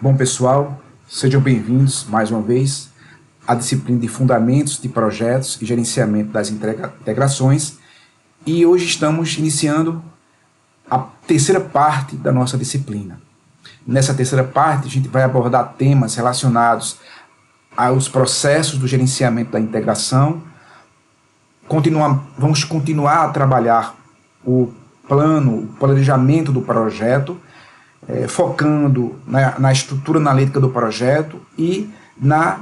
Bom, pessoal, sejam bem-vindos mais uma vez à disciplina de Fundamentos de Projetos e Gerenciamento das Integrações. E hoje estamos iniciando a terceira parte da nossa disciplina. Nessa terceira parte, a gente vai abordar temas relacionados aos processos do gerenciamento da integração. Vamos continuar a trabalhar o planejamento do projeto, focando na estrutura analítica do projeto e na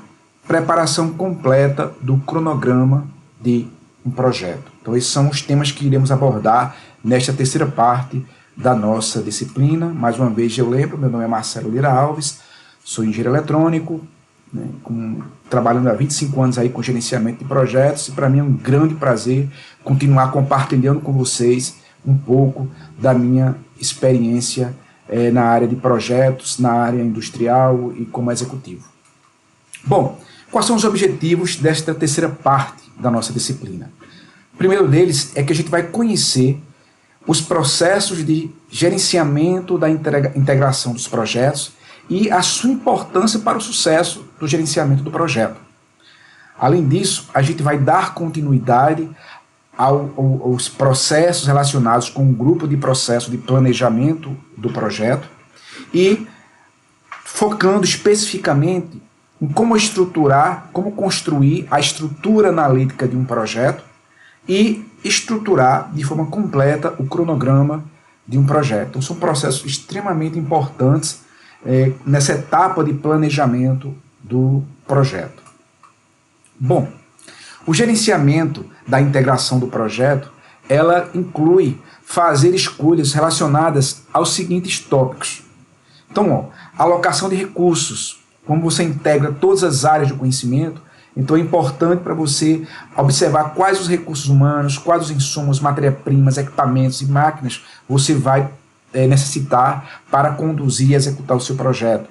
preparação completa do cronograma de um projeto. Então, esses são os temas que iremos abordar nesta terceira parte da nossa disciplina. Mais uma vez, eu lembro, meu nome é Marcelo Lira Alves, sou engenheiro eletrônico, trabalhando há 25 anos aí com gerenciamento de projetos, e para mim é um grande prazer continuar compartilhando com vocês um pouco da minha experiência na área de projetos, na área industrial e como executivo. Bom, quais são os objetivos desta terceira parte da nossa disciplina? O primeiro deles é que a gente vai conhecer os processos de gerenciamento da integração dos projetos e a sua importância para o sucesso do gerenciamento do projeto. Além disso, a gente vai dar continuidade aos processos relacionados com o grupo de processo de planejamento do projeto e focando especificamente em como estruturar, como construir a estrutura analítica de um projeto e estruturar de forma completa o cronograma de um projeto. Então, são processos extremamente importantes nessa etapa de planejamento do projeto. Bom, o gerenciamento da integração do projeto, ela inclui fazer escolhas relacionadas aos seguintes tópicos. Então, alocação de recursos, como você integra todas as áreas de conhecimento, então é importante para você observar quais os recursos humanos, quais os insumos, matéria-primas, equipamentos e máquinas você vai necessitar para conduzir e executar o seu projeto.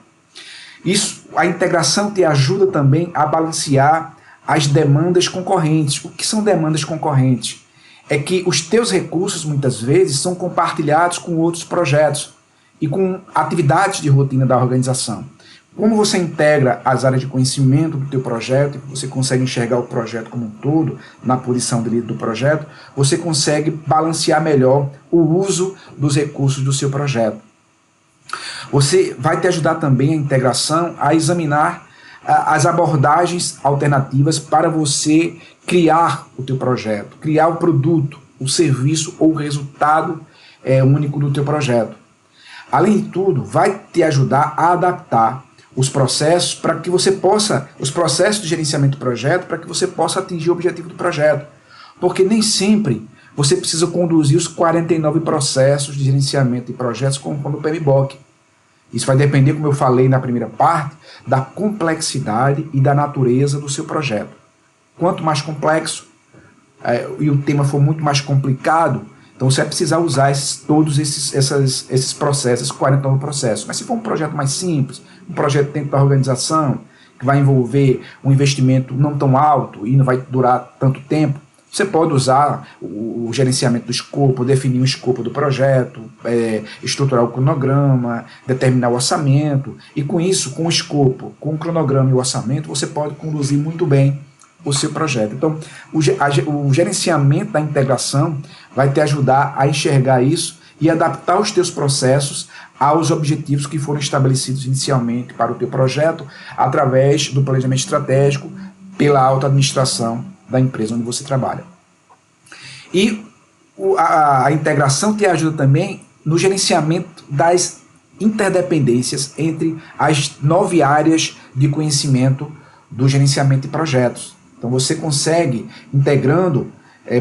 A integração te ajuda também a balancear as demandas concorrentes. O que são demandas concorrentes? É que os teus recursos, muitas vezes, são compartilhados com outros projetos e com atividades de rotina da organização. Como você integra as áreas de conhecimento do teu projeto, você consegue enxergar o projeto como um todo, na posição de líder do projeto, você consegue balancear melhor o uso dos recursos do seu projeto. Você vai te ajudar também a integração a examinar as abordagens alternativas para você criar o teu projeto, criar o produto, o serviço ou o resultado único do teu projeto. Além de tudo, vai te ajudar a adaptar os processos para que você possa, os processos de gerenciamento do projeto, para que você possa atingir o objetivo do projeto. Porque nem sempre você precisa conduzir os 49 processos de gerenciamento de projetos conforme o PMBOK. Isso vai depender, como eu falei na primeira parte, da complexidade e da natureza do seu projeto. Quanto mais complexo e o tema for muito mais complicado, então você vai precisar usar todos esses processos, esses 49 processos. Mas se for um projeto mais simples, um projeto dentro da organização, que vai envolver um investimento não tão alto e não vai durar tanto tempo, você pode usar o gerenciamento do escopo, definir o escopo do projeto, estruturar o cronograma, determinar o orçamento, e com isso, com o escopo, com o cronograma e o orçamento, você pode conduzir muito bem o seu projeto. Então, o gerenciamento da integração vai te ajudar a enxergar isso e adaptar os teus processos aos objetivos que foram estabelecidos inicialmente para o teu projeto, através do planejamento estratégico, pela alta administração da empresa onde você trabalha. E a integração te ajuda também no gerenciamento das interdependências entre as 9 áreas de conhecimento do gerenciamento de projetos. Então você consegue, integrando,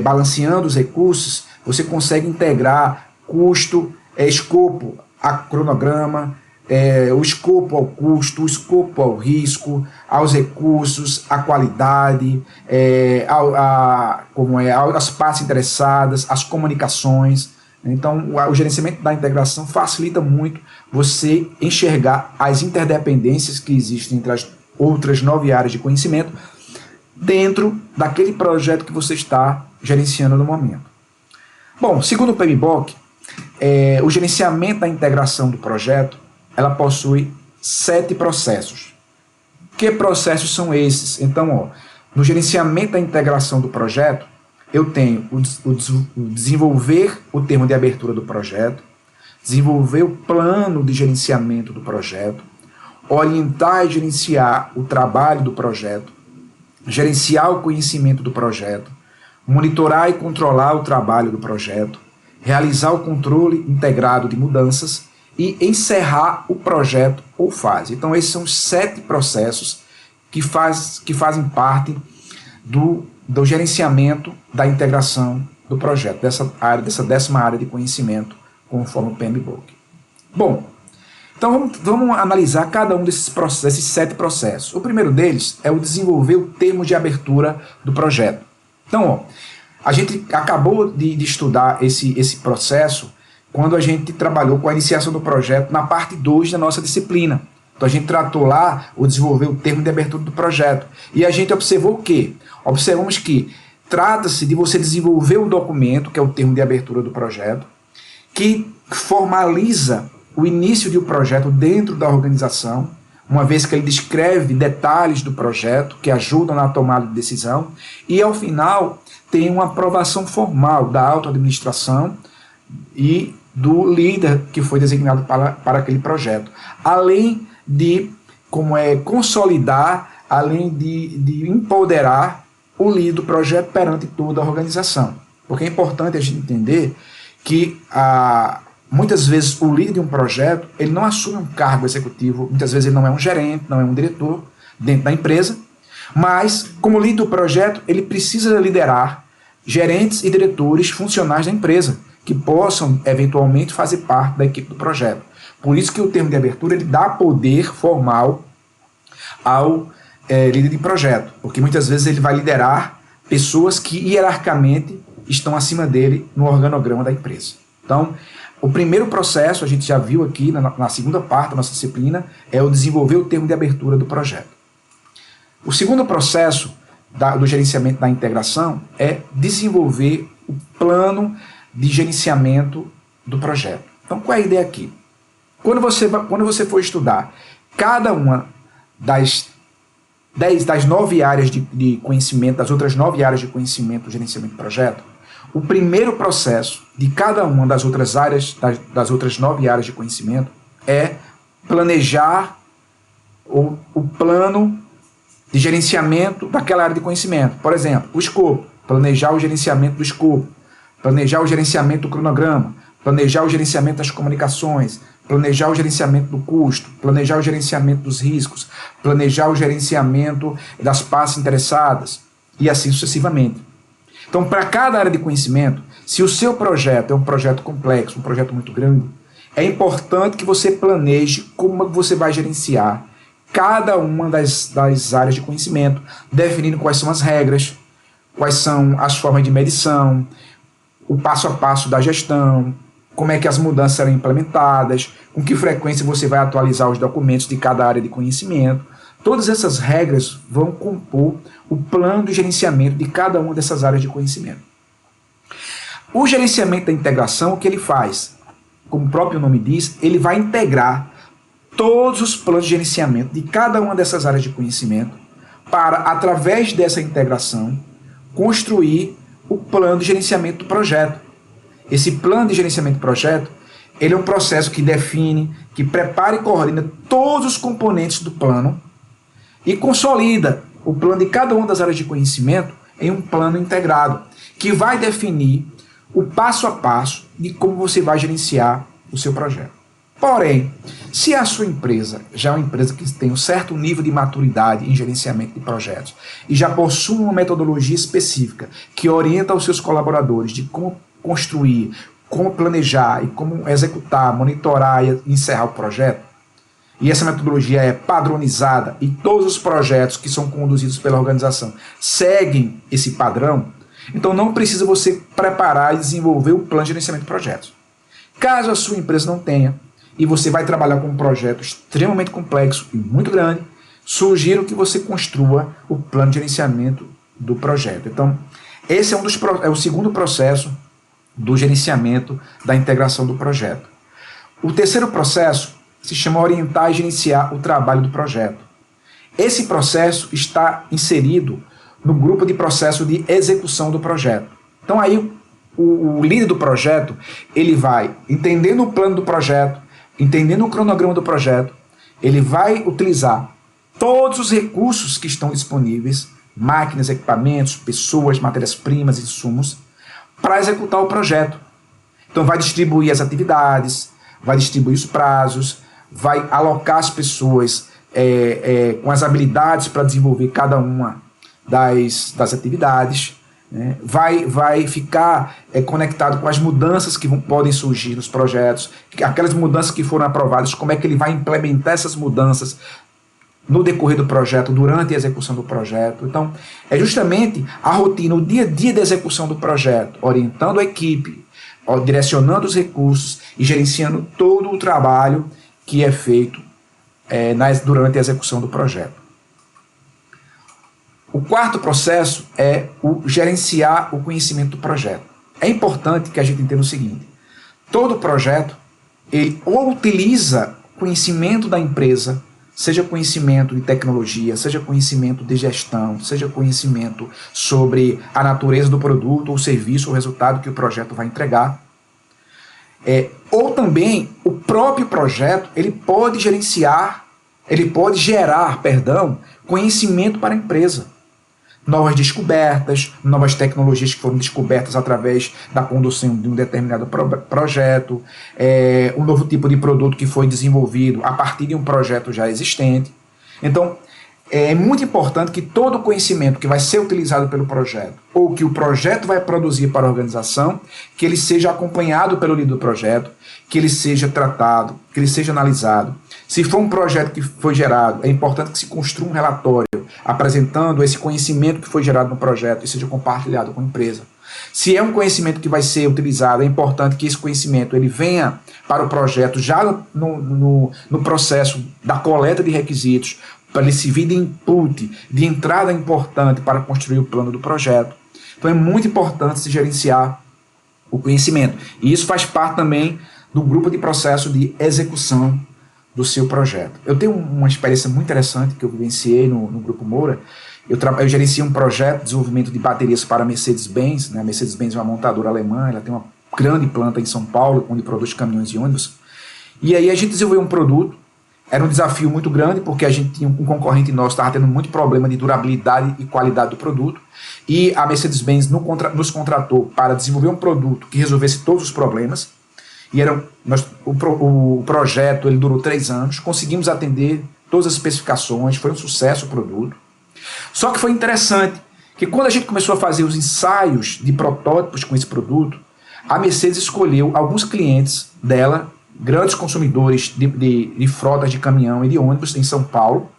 balanceando os recursos, você consegue integrar custo, escopo a cronograma, o escopo ao custo, o escopo ao risco, aos recursos, à qualidade, as partes interessadas, as comunicações. Então, o gerenciamento da integração facilita muito você enxergar as interdependências que existem entre as outras 9 áreas de conhecimento dentro daquele projeto que você está gerenciando no momento. Bom, segundo o PMBOK, o gerenciamento da integração do projeto, ela possui 7 processos. Que processos são esses? Então, no gerenciamento da integração do projeto, eu tenho o desenvolver o termo de abertura do projeto, desenvolver o plano de gerenciamento do projeto, orientar e gerenciar o trabalho do projeto, gerenciar o conhecimento do projeto, monitorar e controlar o trabalho do projeto, realizar o controle integrado de mudanças e encerrar o projeto ou fase. Então, esses são os 7 processos que fazem parte do gerenciamento da integração do projeto, dessa 10ª área de conhecimento, conforme o PMBOK. Bom, então vamos analisar cada um desses 7 processos. O primeiro deles é o desenvolver o termo de abertura do projeto. Então, a gente acabou de estudar esse processo quando a gente trabalhou com a iniciação do projeto na parte 2 da nossa disciplina. Então a gente tratou lá o desenvolver o termo de abertura do projeto. E a gente observou o quê? Observamos que trata-se de você desenvolver o documento, que é o termo de abertura do projeto, que formaliza o início de um projeto dentro da organização, uma vez que ele descreve detalhes do projeto que ajudam na tomada de decisão, e ao final tem uma aprovação formal da autoadministração e do líder que foi designado para aquele projeto, além de consolidar, além de empoderar o líder do projeto perante toda a organização. Porque é importante a gente entender que muitas vezes o líder de um projeto ele não assume um cargo executivo, muitas vezes ele não é um gerente, não é um diretor dentro da empresa, mas como líder do projeto ele precisa liderar gerentes e diretores funcionais da empresa, que possam eventualmente fazer parte da equipe do projeto. Por isso que o termo de abertura ele dá poder formal ao líder de projeto, porque muitas vezes ele vai liderar pessoas que hierarquicamente estão acima dele no organograma da empresa. Então, o primeiro processo, a gente já viu aqui na segunda parte da nossa disciplina, é o desenvolver o termo de abertura do projeto. O segundo processo do gerenciamento da integração é desenvolver o plano de gerenciamento do projeto. Então, qual é a ideia aqui? Quando você for estudar cada uma das 9 áreas de conhecimento, das outras 9 áreas de conhecimento do gerenciamento do projeto, o primeiro processo de cada uma das outras áreas, das outras 9 áreas de conhecimento, é planejar o plano de gerenciamento daquela área de conhecimento. Por exemplo, o escopo, planejar o gerenciamento do escopo, planejar o gerenciamento do cronograma, planejar o gerenciamento das comunicações, planejar o gerenciamento do custo, planejar o gerenciamento dos riscos, planejar o gerenciamento das partes interessadas e assim sucessivamente. Então, para cada área de conhecimento, se o seu projeto é um projeto complexo, um projeto muito grande, é importante que você planeje como você vai gerenciar cada uma das áreas de conhecimento, definindo quais são as regras, quais são as formas de medição, o passo a passo da gestão, como é que as mudanças serão implementadas, com que frequência você vai atualizar os documentos de cada área de conhecimento. Todas essas regras vão compor o plano de gerenciamento de cada uma dessas áreas de conhecimento. O gerenciamento da integração, o que ele faz? Como o próprio nome diz, ele vai integrar todos os planos de gerenciamento de cada uma dessas áreas de conhecimento para, através dessa integração, construir o plano de gerenciamento do projeto. Esse plano de gerenciamento do projeto, ele é um processo que define, que prepara e coordena todos os componentes do plano e consolida o plano de cada uma das áreas de conhecimento em um plano integrado, que vai definir o passo a passo de como você vai gerenciar o seu projeto. Porém, se a sua empresa já é uma empresa que tem um certo nível de maturidade em gerenciamento de projetos e já possui uma metodologia específica que orienta os seus colaboradores de como construir, como planejar e como executar, monitorar e encerrar o projeto, e essa metodologia é padronizada e todos os projetos que são conduzidos pela organização seguem esse padrão, então não precisa você preparar e desenvolver o plano de gerenciamento de projetos. Caso a sua empresa não tenha, e você vai trabalhar com um projeto extremamente complexo e muito grande, sugiro que você construa o plano de gerenciamento do projeto. Então, esse é o segundo processo do gerenciamento da integração do projeto. O terceiro processo se chama orientar e gerenciar o trabalho do projeto. Esse processo está inserido no grupo de processo de execução do projeto. Então aí o líder do projeto, ele vai entendendo o plano do projeto, entendendo o cronograma do projeto, ele vai utilizar todos os recursos que estão disponíveis, máquinas, equipamentos, pessoas, matérias-primas, insumos, para executar o projeto. Então vai distribuir as atividades, vai distribuir os prazos, vai alocar as pessoas com as habilidades para desenvolver cada uma das atividades, né? Vai ficar conectado com as mudanças que podem surgir nos projetos, aquelas mudanças que foram aprovadas, como é que ele vai implementar essas mudanças no decorrer do projeto, durante a execução do projeto. Então, é justamente a rotina, o dia a dia da execução do projeto, orientando a equipe, direcionando os recursos e gerenciando todo o trabalho que é feito durante a execução do projeto. O quarto processo é o gerenciar o conhecimento do projeto. É importante que a gente entenda o seguinte: todo projeto, ele ou utiliza conhecimento da empresa, seja conhecimento de tecnologia, seja conhecimento de gestão, seja conhecimento sobre a natureza do produto ou serviço ou resultado que o projeto vai entregar, ou também o próprio projeto, ele pode gerar, conhecimento para a empresa. Novas descobertas, novas tecnologias que foram descobertas através da condução de um determinado projeto, um novo tipo de produto que foi desenvolvido a partir de um projeto já existente. Então, é muito importante que todo o conhecimento que vai ser utilizado pelo projeto, ou que o projeto vai produzir para a organização, que ele seja acompanhado pelo líder do projeto, que ele seja tratado, que ele seja analisado. Se for um projeto que foi gerado, é importante que se construa um relatório apresentando esse conhecimento que foi gerado no projeto e seja compartilhado com a empresa. Se é um conhecimento que vai ser utilizado, é importante que esse conhecimento ele venha para o projeto já no processo da coleta de requisitos, para ele servir de input, de entrada importante para construir o plano do projeto. Então é muito importante se gerenciar o conhecimento. E isso faz parte também do grupo de processo de execução do seu projeto. Eu tenho uma experiência muito interessante que eu vivenciei no Grupo Moura. Eu gerencio um projeto de desenvolvimento de baterias para a Mercedes-Benz, né? A Mercedes-Benz é uma montadora alemã, ela tem uma grande planta em São Paulo, onde produz caminhões e ônibus. E aí a gente desenvolveu um produto. Era um desafio muito grande, porque a gente tinha um concorrente nosso, estava tendo muito problema de durabilidade e qualidade do produto, e a Mercedes-Benz nos contratou para desenvolver um produto que resolvesse todos os problemas, e o projeto ele durou 3 anos, conseguimos atender todas as especificações, foi um sucesso o produto. Só que foi interessante, que quando a gente começou a fazer os ensaios de protótipos com esse produto, a Mercedes escolheu alguns clientes dela, grandes consumidores de frotas de caminhão e de ônibus em São Paulo,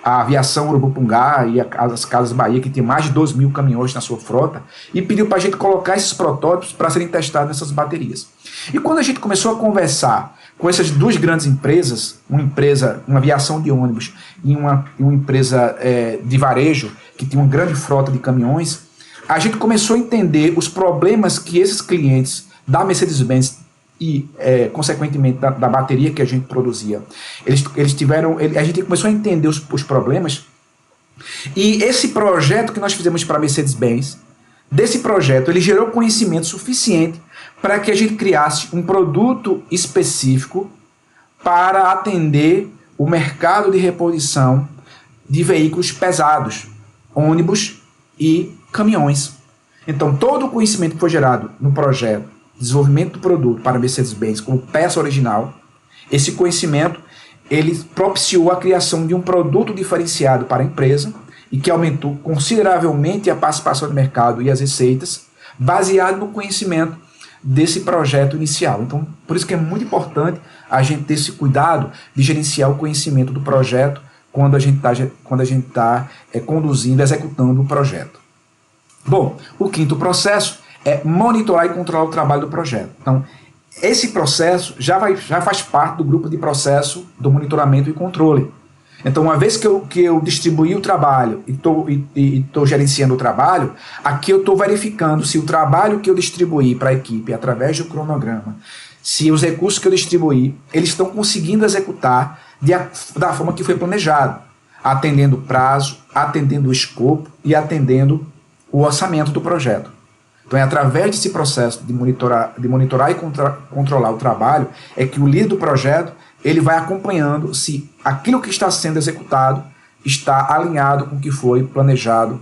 a Aviação Urubupungá e as Casas Bahia, que tem mais de 12 mil caminhões na sua frota, e pediu para a gente colocar esses protótipos para serem testados nessas baterias. E quando a gente começou a conversar com essas duas grandes empresas, uma aviação de ônibus e uma empresa de varejo, que tinha uma grande frota de caminhões, a gente começou a entender os problemas que esses clientes da Mercedes-Benz e, consequentemente, da bateria que a gente produzia. A gente começou a entender os problemas, e esse projeto que nós fizemos para a Mercedes-Benz, desse projeto, ele gerou conhecimento suficiente para que a gente criasse um produto específico para atender o mercado de reposição de veículos pesados, ônibus e caminhões. Então, todo o conhecimento que foi gerado no projeto, desenvolvimento do produto para a Mercedes-Benz como peça original, esse conhecimento ele propiciou a criação de um produto diferenciado para a empresa e que aumentou consideravelmente a participação do mercado e as receitas, baseado no conhecimento desse projeto inicial. Então, por isso que é muito importante a gente ter esse cuidado de gerenciar o conhecimento do projeto quando a gente está conduzindo, executando o projeto. Bom, o quinto processo é monitorar e controlar o trabalho do projeto. Então, esse processo já faz parte do grupo de processo do monitoramento e controle. Então, uma vez que eu distribuí o trabalho e estou gerenciando o trabalho, aqui eu estou verificando se o trabalho que eu distribuí para a equipe através do cronograma, se os recursos que eu distribuí, eles estão conseguindo executar da forma que foi planejado, atendendo o prazo, atendendo o escopo e atendendo o orçamento do projeto. Então é através desse processo de monitorar e controlar o trabalho, é que o líder do projeto ele vai acompanhando se aquilo que está sendo executado está alinhado com o que foi planejado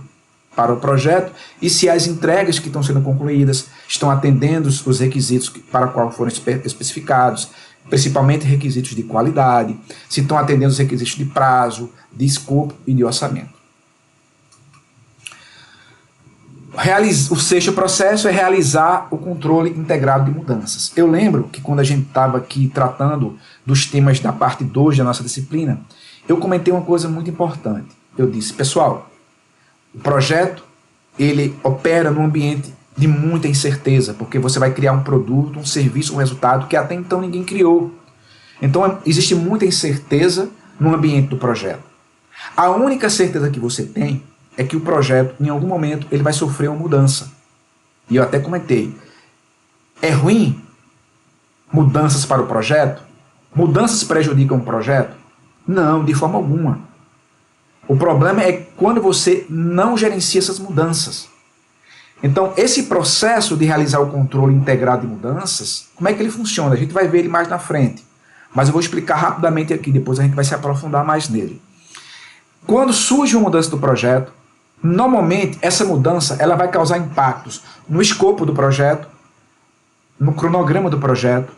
para o projeto e se as entregas que estão sendo concluídas estão atendendo os requisitos para qual foram especificados, principalmente requisitos de qualidade, se estão atendendo os requisitos de prazo, de escopo e de orçamento. O sexto processo é realizar o controle integrado de mudanças. Eu lembro que quando a gente estava aqui tratando dos temas da parte 2 da nossa disciplina, eu comentei uma coisa muito importante. Eu disse, pessoal, o projeto ele opera num ambiente de muita incerteza, porque você vai criar um produto, um serviço, um resultado que até então ninguém criou. Então existe muita incerteza no ambiente do projeto. A única certeza que você tem é que o projeto, em algum momento, ele vai sofrer uma mudança. E eu até comentei, é ruim mudanças para o projeto? Mudanças prejudicam o projeto? Não, de forma alguma. O problema é quando você não gerencia essas mudanças. Então, esse processo de realizar o controle integrado de mudanças, como é que ele funciona? A gente vai ver ele mais na frente. Mas eu vou explicar rapidamente aqui, depois a gente vai se aprofundar mais nele. Quando surge uma mudança do projeto, normalmente essa mudança ela vai causar impactos no escopo do projeto, no cronograma do projeto,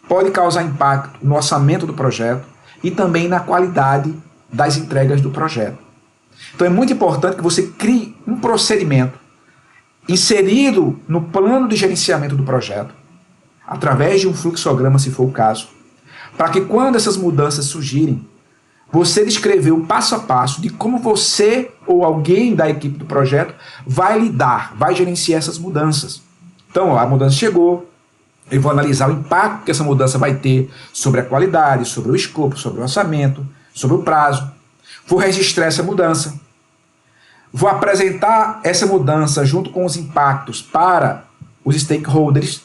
pode causar impacto no orçamento do projeto e também na qualidade das entregas do projeto. Então é muito importante que você crie um procedimento inserido no plano de gerenciamento do projeto, através de um fluxograma, se for o caso, para que quando essas mudanças surgirem, você descreveu passo a passo de como você ou alguém da equipe do projeto vai lidar, vai gerenciar essas mudanças. Então, a mudança chegou, eu vou analisar o impacto que essa mudança vai ter sobre a qualidade, sobre o escopo, sobre o orçamento, sobre o prazo. Vou registrar essa mudança. Vou apresentar essa mudança junto com os impactos para os stakeholders.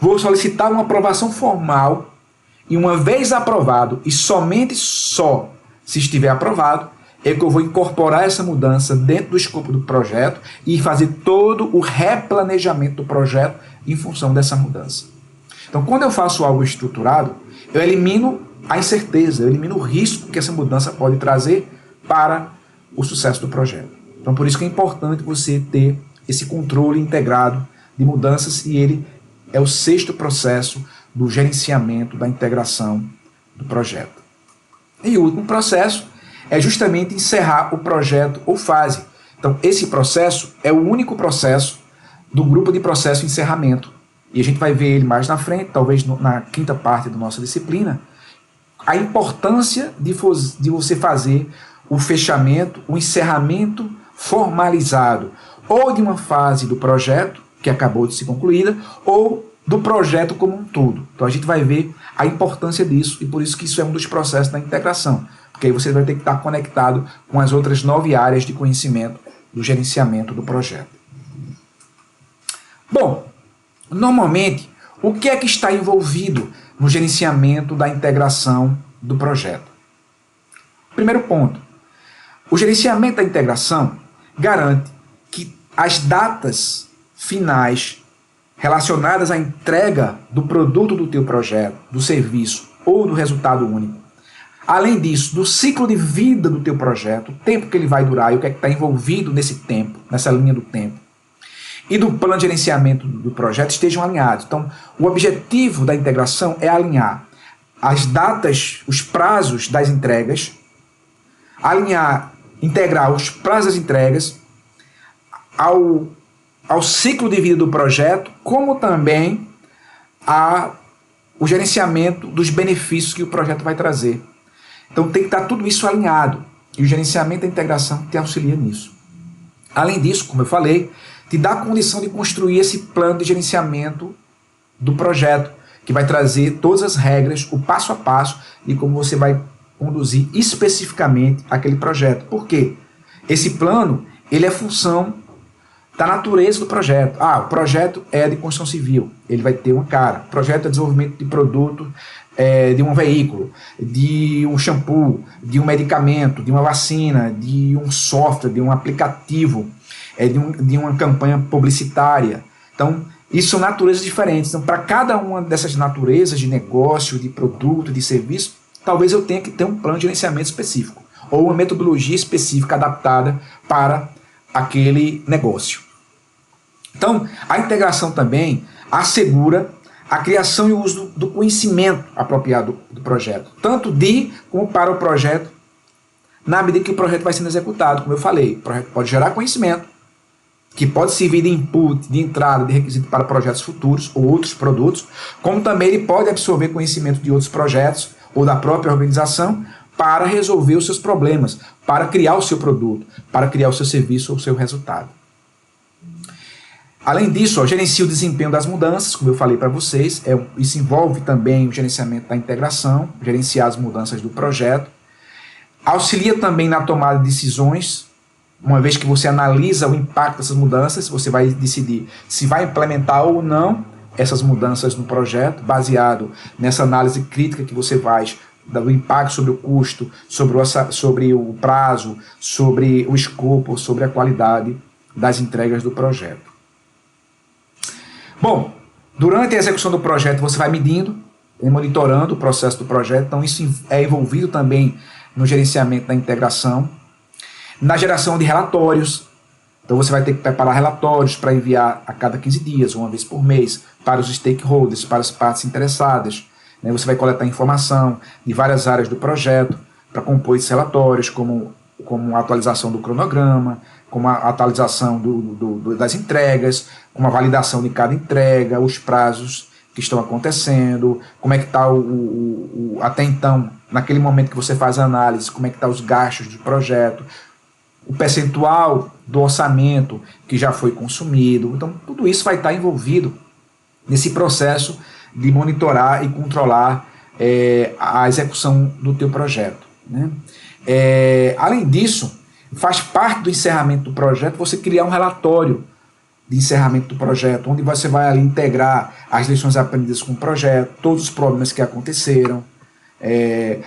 Vou solicitar uma aprovação formal e uma vez aprovado, e somente só se estiver aprovado, é que eu vou incorporar essa mudança dentro do escopo do projeto e fazer todo o replanejamento do projeto em função dessa mudança. Então, quando eu faço algo estruturado, eu elimino a incerteza, eu elimino o risco que essa mudança pode trazer para o sucesso do projeto. Então, por isso que é importante você ter esse controle integrado de mudanças e ele é o sexto processo do gerenciamento da integração do projeto. E o último processo é justamente encerrar o projeto ou fase. Então, esse processo é o único processo do grupo de processo encerramento. E a gente vai ver ele mais na frente, talvez na quinta parte da nossa disciplina, a importância de você fazer o fechamento, o encerramento formalizado, ou de uma fase do projeto, que acabou de ser concluída, ou do projeto como um todo. Então a gente vai ver a importância disso, e por isso que isso é um dos processos da integração, porque aí você vai ter que estar conectado com as outras 9 áreas de conhecimento do gerenciamento do projeto. Bom, normalmente, o que é que está envolvido no gerenciamento da integração do projeto? Primeiro ponto, o gerenciamento da integração garante que as datas finais relacionadas à entrega do produto do teu projeto, do serviço ou do resultado único, além disso, do ciclo de vida do teu projeto, o tempo que ele vai durar e o que é que está envolvido nesse tempo, nessa linha do tempo, e do plano de gerenciamento do projeto estejam alinhados. Então, o objetivo da integração é alinhar as datas, os prazos das entregas, integrar os prazos das entregas ao ciclo de vida do projeto, como também o gerenciamento dos benefícios que o projeto vai trazer. Então tem que estar tudo isso alinhado, e o gerenciamento da integração te auxilia nisso. Além disso, como eu falei, te dá a condição de construir esse plano de gerenciamento do projeto, que vai trazer todas as regras, o passo a passo, de como você vai conduzir especificamente aquele projeto. Por quê? Esse plano, ele é função da natureza do projeto. O projeto é de construção civil, ele vai ter uma cara. O projeto é de desenvolvimento de produto, de um veículo, de um shampoo, de um medicamento, de uma vacina, de um software, de um aplicativo, de uma campanha publicitária. Então, isso são naturezas diferentes. Então, para cada uma dessas naturezas de negócio, de produto, de serviço, talvez eu tenha que ter um plano de gerenciamento específico ou uma metodologia específica adaptada para aquele negócio. Então, a integração também assegura a criação e o uso do conhecimento apropriado do projeto, tanto de como para o projeto, na medida que o projeto vai sendo executado. Como eu falei, o projeto pode gerar conhecimento, que pode servir de input, de entrada, de requisito para projetos futuros ou outros produtos, como também ele pode absorver conhecimento de outros projetos ou da própria organização para resolver os seus problemas, para criar o seu produto, para criar o seu serviço ou o seu resultado. Além disso, gerencia o desempenho das mudanças, como eu falei para vocês, isso envolve também o gerenciamento da integração, gerenciar as mudanças do projeto, auxilia também na tomada de decisões, uma vez que você analisa o impacto dessas mudanças, você vai decidir se vai implementar ou não essas mudanças no projeto, baseado nessa análise crítica que você faz do impacto sobre o custo, sobre o prazo, sobre o escopo, sobre a qualidade das entregas do projeto. Bom, durante a execução do projeto você vai medindo e monitorando o processo do projeto, então isso é envolvido também no gerenciamento da integração, na geração de relatórios. Então você vai ter que preparar relatórios para enviar a cada 15 dias, uma vez por mês, para os stakeholders, para as partes interessadas. Você vai coletar informação de várias áreas do projeto para compor esses relatórios, como a atualização do cronograma, como a atualização das entregas, como a validação de cada entrega, os prazos que estão acontecendo, como é que está até então, naquele momento que você faz a análise, como é que está os gastos do projeto, o percentual do orçamento que já foi consumido. Então, tudo isso vai estar envolvido nesse processo de monitorar e controlar a execução do teu projeto, né? Além disso, faz parte do encerramento do projeto você criar um relatório de encerramento do projeto, onde você vai ali integrar as lições aprendidas com o projeto, todos os problemas que aconteceram,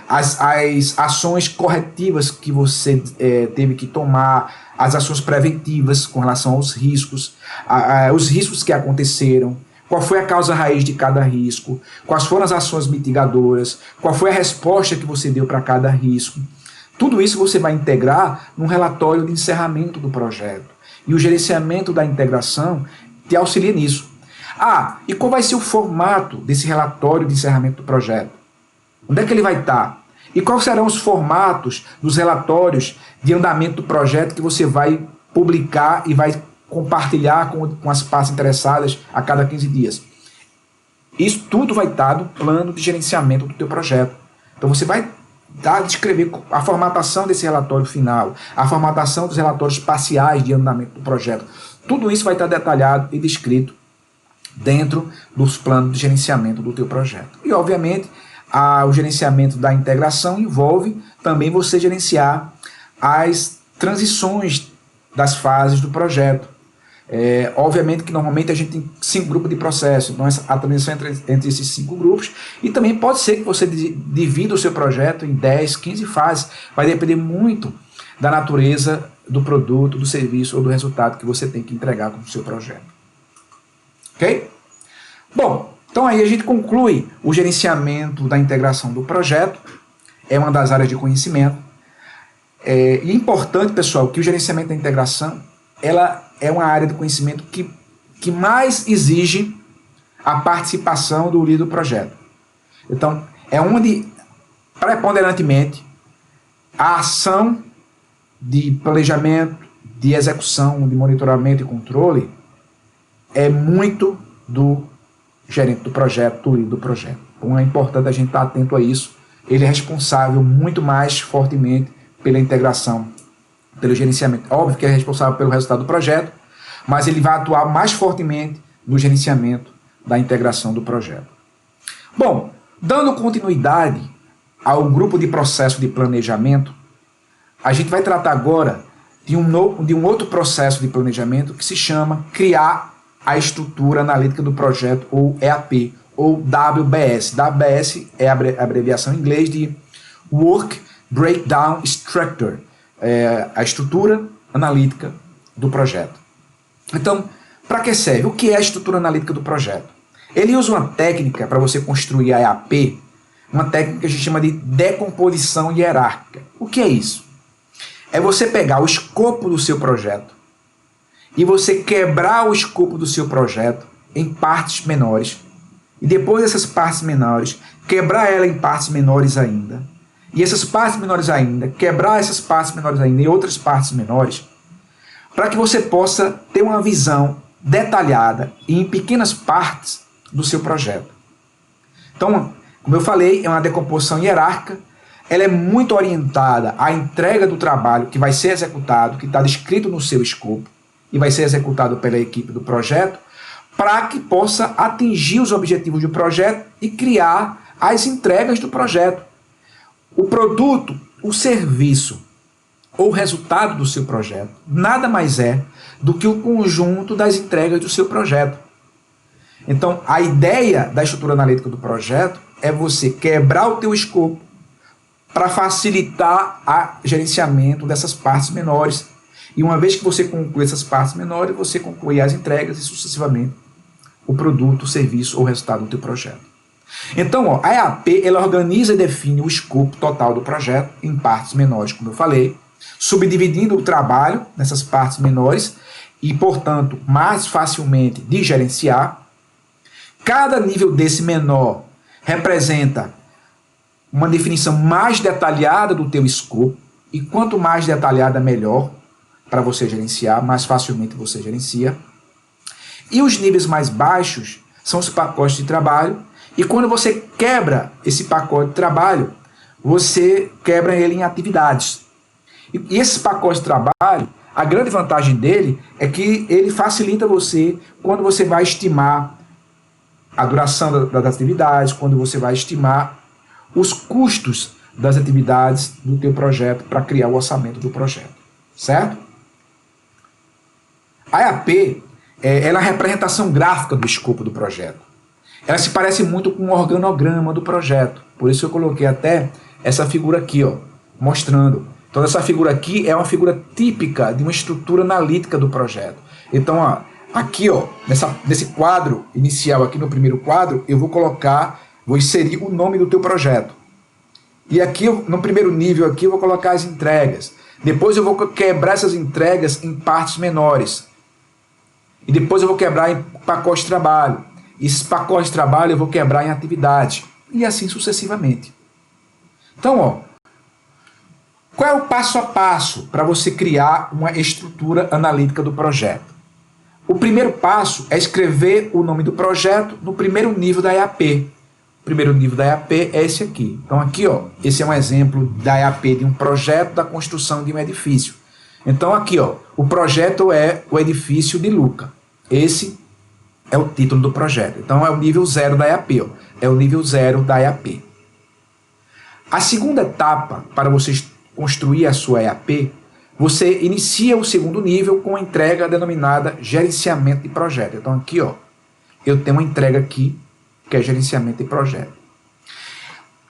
as ações corretivas que você teve que tomar, as ações preventivas com relação aos riscos, os riscos que aconteceram, qual foi a causa raiz de cada risco, quais foram as ações mitigadoras, qual foi a resposta que você deu para cada risco. Tudo isso você vai integrar num relatório de encerramento do projeto. E o gerenciamento da integração te auxilia nisso. E qual vai ser o formato desse relatório de encerramento do projeto? Onde é que ele vai estar? E quais serão os formatos dos relatórios de andamento do projeto que você vai publicar e vai compartilhar com as partes interessadas a cada 15 dias? Isso tudo vai estar no plano de gerenciamento do teu projeto. Então você vai descrever a formatação desse relatório final, a formatação dos relatórios parciais de andamento do projeto. Tudo isso vai estar detalhado e descrito dentro dos planos de gerenciamento do teu projeto. E, obviamente, o gerenciamento da integração envolve também você gerenciar as transições das fases do projeto. Obviamente que normalmente a gente tem 5 grupos de processo, então a transição entre esses 5 grupos, e também pode ser que você divida o seu projeto em 10, 15 fases, vai depender muito da natureza do produto, do serviço ou do resultado que você tem que entregar com o seu projeto. Ok? Bom, então aí a gente conclui o gerenciamento da integração do projeto, é uma das áreas de conhecimento. E é importante, pessoal, que o gerenciamento da integração ela é uma área de conhecimento que mais exige a participação do líder do projeto. Então, é onde, preponderantemente, a ação de planejamento, de execução, de monitoramento e controle é muito do gerente do projeto, do líder do projeto. Então, é importante a gente estar atento a isso. Ele é responsável muito mais fortemente pela integração, pelo gerenciamento. Óbvio que é responsável pelo resultado do projeto, mas ele vai atuar mais fortemente no gerenciamento da integração do projeto. Bom, dando continuidade ao grupo de processo de planejamento, a gente vai tratar agora de um outro processo de planejamento que se chama criar a estrutura analítica do projeto, ou EAP, ou WBS. WBS é a abreviação em inglês de Work Breakdown Structure, a estrutura analítica do projeto. Então, para que serve? O que é a estrutura analítica do projeto? Ele usa uma técnica para você construir a EAP, uma técnica que a gente chama de decomposição hierárquica. O que é isso? É você pegar o escopo do seu projeto e você quebrar o escopo do seu projeto em partes menores, e depois dessas partes menores, quebrar ela em partes menores ainda, e essas partes menores ainda, quebrar essas partes menores ainda em outras partes menores, para que você possa ter uma visão detalhada e em pequenas partes do seu projeto. Então, como eu falei, é uma decomposição hierárquica, ela é muito orientada à entrega do trabalho que vai ser executado, que está descrito no seu escopo, e vai ser executado pela equipe do projeto, para que possa atingir os objetivos do projeto e criar as entregas do projeto. O produto, o serviço ou o resultado do seu projeto nada mais é do que o conjunto das entregas do seu projeto. Então, a ideia da estrutura analítica do projeto é você quebrar o teu escopo para facilitar o gerenciamento dessas partes menores. E uma vez que você conclui essas partes menores, você conclui as entregas e sucessivamente o produto, o serviço ou o resultado do teu projeto. Então, a EAP ela organiza e define o escopo total do projeto em partes menores, como eu falei, subdividindo o trabalho nessas partes menores e, portanto, mais facilmente de gerenciar. Cada nível desse menor representa uma definição mais detalhada do teu escopo, e quanto mais detalhada, melhor para você gerenciar, mais facilmente você gerencia. E os níveis mais baixos são os pacotes de trabalho, e quando você quebra esse pacote de trabalho, você quebra ele em atividades. E esses pacotes de trabalho, a grande vantagem dele é que ele facilita você quando você vai estimar a duração das atividades, quando você vai estimar os custos das atividades do teu projeto para criar o orçamento do projeto, certo? A EAP ela é a representação gráfica do escopo do projeto. Ela se parece muito com o organograma do projeto, por isso eu coloquei até essa figura aqui, ó, mostrando. Então essa figura aqui é uma figura típica de uma estrutura analítica do projeto. Então, ó, aqui, ó, nesse quadro inicial, aqui no primeiro quadro, eu vou inserir o nome do teu projeto. E aqui, no primeiro nível aqui, eu vou colocar as entregas. Depois eu vou quebrar essas entregas em partes menores. E depois eu vou quebrar em pacotes de trabalho. E esses pacotes de trabalho eu vou quebrar em atividade. E assim sucessivamente. Então, ó, qual é o passo a passo para você criar uma estrutura analítica do projeto? O primeiro passo é escrever o nome do projeto no primeiro nível da EAP. O primeiro nível da EAP é esse aqui. Então aqui, ó, esse é um exemplo da EAP de um projeto da construção de um edifício. Então aqui, ó, o projeto é o edifício de Luca. Esse é o título do projeto. Então é o nível 0 da EAP, ó. É o nível 0 da EAP. A segunda etapa para você construir a sua EAP, você inicia o segundo nível com a entrega denominada gerenciamento de projeto. Então aqui, ó, eu tenho uma entrega aqui, que é gerenciamento de projeto.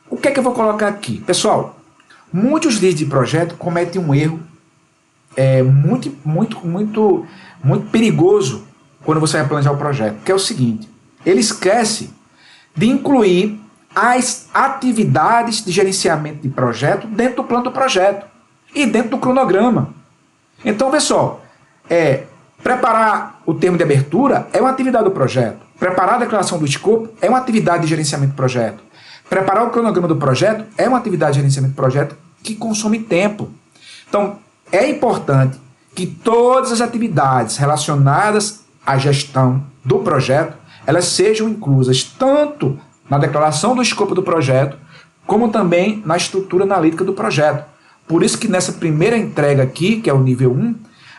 O que é que eu vou colocar aqui? Pessoal, muitos líderes de projeto cometem um erro muito perigoso quando você vai planejar o projeto, que é o seguinte: ele esquece de incluir as atividades de gerenciamento de projeto dentro do plano do projeto e dentro do cronograma. Então, pessoal, preparar o termo de abertura é uma atividade do projeto. Preparar a declaração do escopo é uma atividade de gerenciamento do projeto. Preparar o cronograma do projeto é uma atividade de gerenciamento do projeto que consome tempo. Então, é importante que todas as atividades relacionadas à gestão do projeto, elas sejam inclusas tanto na declaração do escopo do projeto, como também na estrutura analítica do projeto. Por isso que nessa primeira entrega aqui, que é o nível 1,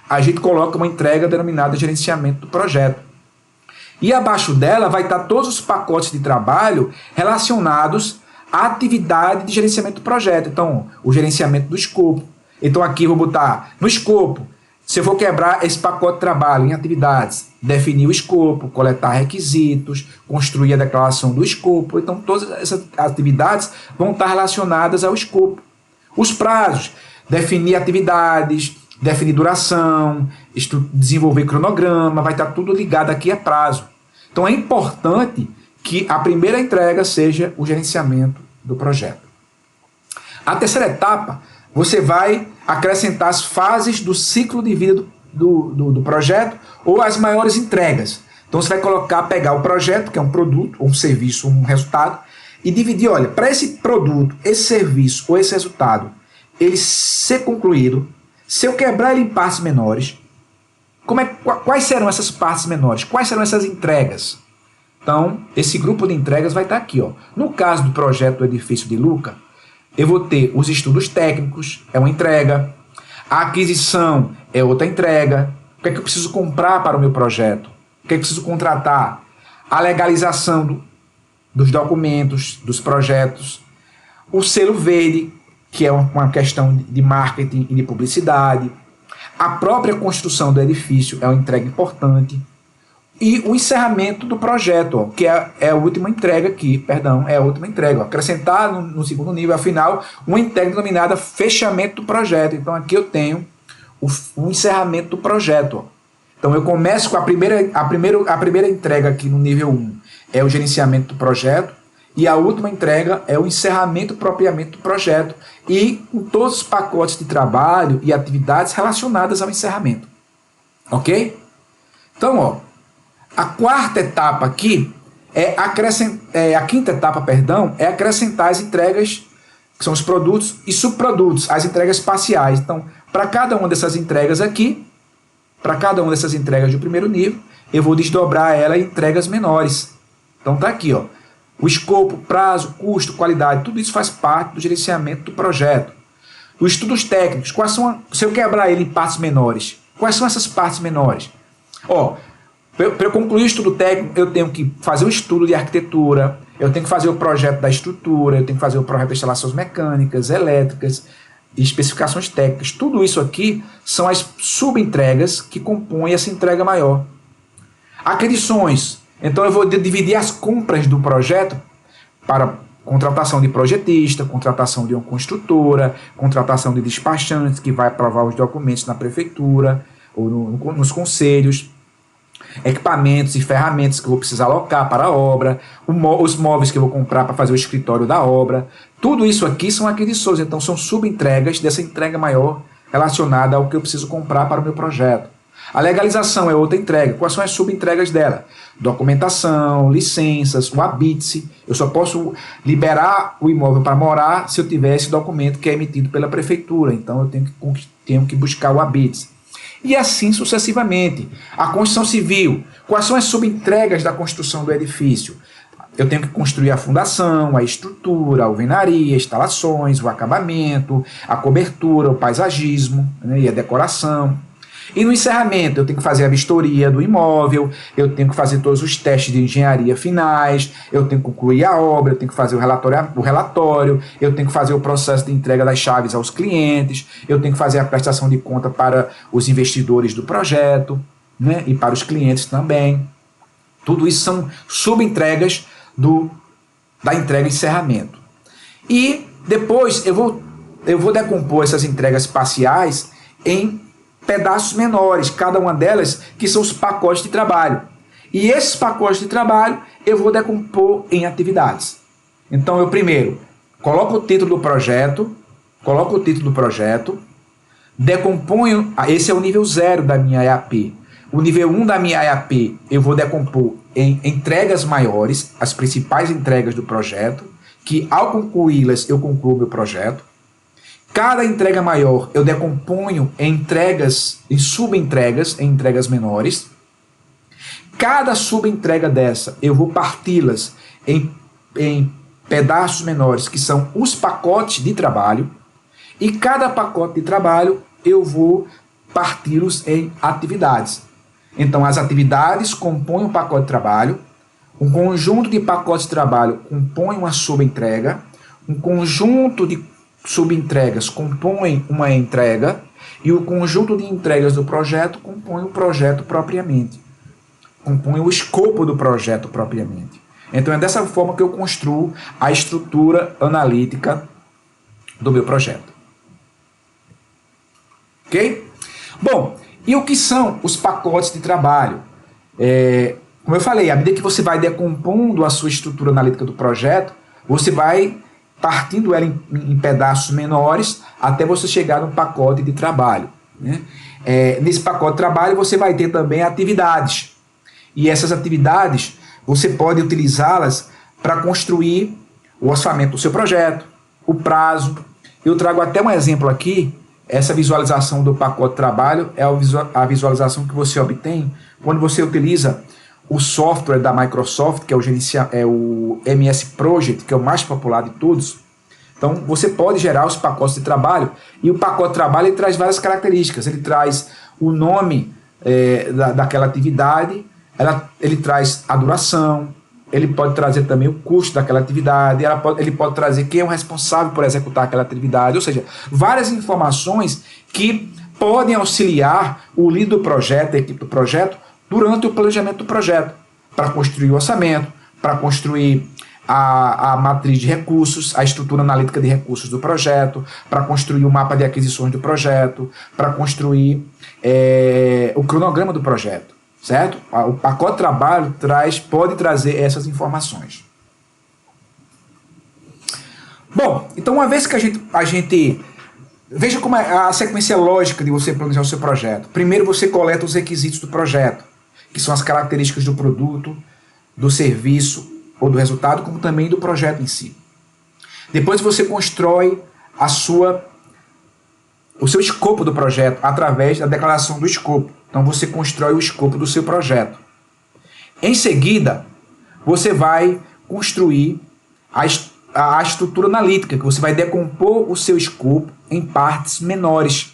a gente coloca uma entrega denominada gerenciamento do projeto. E abaixo dela vai estar todos os pacotes de trabalho relacionados à atividade de gerenciamento do projeto. Então, o gerenciamento do escopo. Então aqui eu vou botar no escopo. Se eu for quebrar esse pacote de trabalho em atividades, definir o escopo, coletar requisitos, construir a declaração do escopo. Então todas essas atividades vão estar relacionadas ao escopo. Os prazos, definir atividades, definir duração, desenvolver cronograma, vai estar tudo ligado aqui a prazo. Então é importante que a primeira entrega seja o gerenciamento do projeto. A terceira etapa, você vai acrescentar as fases do ciclo de vida do projeto ou as maiores entregas. Então você vai pegar o projeto, que é um produto, ou um serviço, um resultado, e dividir, olha, para esse produto, esse serviço ou esse resultado, ele ser concluído, se eu quebrar ele em partes menores, quais serão essas partes menores? Quais serão essas entregas? Então, esse grupo de entregas vai estar aqui. Ó. No caso do projeto do edifício de Luca, eu vou ter os estudos técnicos, é uma entrega. A aquisição é outra entrega. O que é que eu preciso comprar para o meu projeto? O que é que eu preciso contratar? A legalização dos documentos, dos projetos. O selo verde, que é uma questão de marketing e de publicidade. A própria construção do edifício é uma entrega importante. E o encerramento do projeto, ó, que é a última entrega aqui, é a última entrega. Ó, acrescentar no segundo nível, afinal, uma entrega denominada fechamento do projeto. Então aqui eu tenho o encerramento do projeto. Ó. Então eu começo com a primeira entrega aqui no nível 1, é o gerenciamento do projeto, e a última entrega é o encerramento propriamente do projeto, e com todos os pacotes de trabalho e atividades relacionadas ao encerramento. Ok? Então, ó, a quarta etapa aqui a quinta etapa, é acrescentar as entregas, que são os produtos e subprodutos, as entregas parciais. Então, para cada uma dessas entregas aqui, para cada uma dessas entregas do primeiro nível, eu vou desdobrar ela em entregas menores. Então tá aqui, ó, o escopo, prazo, custo, qualidade, tudo isso faz parte do gerenciamento do projeto. Os estudos técnicos, se eu quebrar ele em partes menores, quais são essas partes menores? Ó, para eu concluir o estudo técnico, eu tenho que fazer o estudo de arquitetura, eu tenho que fazer o projeto da estrutura, eu tenho que fazer o projeto de instalações mecânicas, elétricas, especificações técnicas. Tudo isso aqui são as subentregas que compõem essa entrega maior. Aquisições. Então eu vou dividir as compras do projeto para contratação de projetista, contratação de uma construtora, contratação de despachantes que vai aprovar os documentos na prefeitura ou nos conselhos, equipamentos e ferramentas que eu vou precisar alocar para a obra, os móveis que eu vou comprar para fazer o escritório da obra. Tudo isso aqui são aquisições, então são subentregas dessa entrega maior relacionada ao que eu preciso comprar para o meu projeto. A legalização é outra entrega. Quais são as subentregas dela? Documentação, licenças, o habite-se. Eu só posso liberar o imóvel para morar se eu tiver esse documento que é emitido pela prefeitura. Então eu tenho que buscar o habite-se. E assim sucessivamente. A construção civil. Quais são as subentregas da construção do edifício? Eu tenho que construir a fundação, a estrutura, a alvenaria, instalações, o acabamento, a cobertura, o paisagismo, né, e a decoração. E no encerramento, eu tenho que fazer a vistoria do imóvel, eu tenho que fazer todos os testes de engenharia finais, eu tenho que concluir a obra, eu tenho que fazer o relatório, eu tenho que fazer o processo de entrega das chaves aos clientes, eu tenho que fazer a prestação de conta para os investidores do projeto, né, e para os clientes também. Tudo isso são subentregas da entrega e encerramento. E depois eu vou decompor essas entregas parciais em pedaços menores, cada uma delas que são os pacotes de trabalho. E esses pacotes de trabalho eu vou decompor em atividades. Então eu primeiro coloco o título do projeto, decomponho, esse é o nível 0 da minha EAP. O nível 1 da minha EAP eu vou decompor em entregas maiores, as principais entregas do projeto, que ao concluí-las eu concluo o meu projeto. Cada entrega maior eu decomponho em subentregas, em entregas menores. Cada subentrega dessa eu vou parti-las em pedaços menores, que são os pacotes de trabalho. E cada pacote de trabalho eu vou parti-los em atividades. Então as atividades compõem um pacote de trabalho, um conjunto de pacotes de trabalho compõe uma subentrega, um conjunto de subentregas compõem uma entrega e o conjunto de entregas do projeto compõe o projeto propriamente, compõe o escopo do projeto propriamente. Então é dessa forma que eu construo a estrutura analítica do meu projeto. Ok? Bom, e o que são os pacotes de trabalho? Como eu falei, à medida que você vai decompondo a sua estrutura analítica do projeto, você vai partindo ela em pedaços menores até você chegar num pacote de trabalho, né? Nesse pacote de trabalho você vai ter também atividades. E essas atividades você pode utilizá-las para construir o orçamento do seu projeto, o prazo. Eu trago até um exemplo aqui. Essa visualização do pacote de trabalho é a visualização que você obtém quando você utiliza o software da Microsoft, que é o MS Project, que é o mais popular de todos. Então, você pode gerar os pacotes de trabalho, e o pacote de trabalho ele traz várias características. Ele traz o nome daquela atividade, ele traz a duração, ele pode trazer também o custo daquela atividade, ele pode trazer quem é o responsável por executar aquela atividade, ou seja, várias informações que podem auxiliar o líder do projeto, a equipe do projeto, durante o planejamento do projeto, para construir o orçamento, para construir a matriz de recursos, a estrutura analítica de recursos do projeto, para construir o mapa de aquisições do projeto, para construir o cronograma do projeto, certo? O pacote de trabalho pode trazer essas informações. Bom, então uma vez que a gente veja como é a sequência lógica de você planejar o seu projeto. Primeiro você coleta os requisitos do projeto, que são as características do produto, do serviço ou do resultado, como também do projeto em si. Depois você constrói o seu escopo do projeto através da declaração do escopo. Então você constrói o escopo do seu projeto. Em seguida, você vai construir a estrutura analítica, que você vai decompor o seu escopo em partes menores.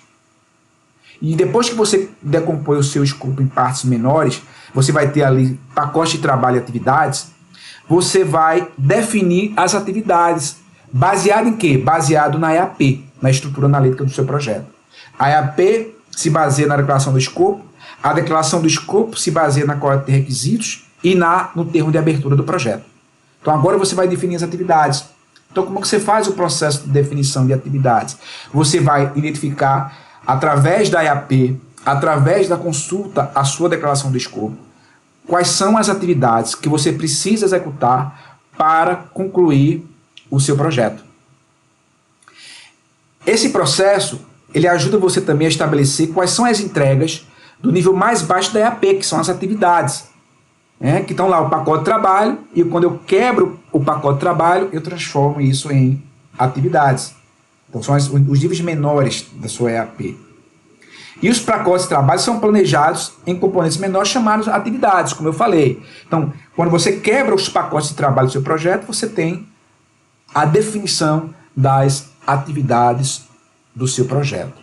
E depois que você decompõe o seu escopo em partes menores, você vai ter ali pacote de trabalho e atividades, você vai definir as atividades. Baseado em quê? Baseado na EAP, na estrutura analítica do seu projeto. A EAP se baseia na declaração do escopo, a declaração do escopo se baseia na coleta de requisitos e no termo de abertura do projeto. Então agora você vai definir as atividades. Então como que você faz o processo de definição de atividades? Você vai identificar através da EAP, através da consulta à sua declaração do escopo, quais são as atividades que você precisa executar para concluir o seu projeto. Esse processo, ele ajuda você também a estabelecer quais são as entregas do nível mais baixo da EAP, que são as atividades, que estão lá o pacote de trabalho, e quando eu quebro o pacote de trabalho, eu transformo isso em atividades. Então são os níveis menores da sua EAP. E os pacotes de trabalho são planejados em componentes menores chamados atividades, como eu falei. Então, quando você quebra os pacotes de trabalho do seu projeto, você tem a definição das atividades do seu projeto.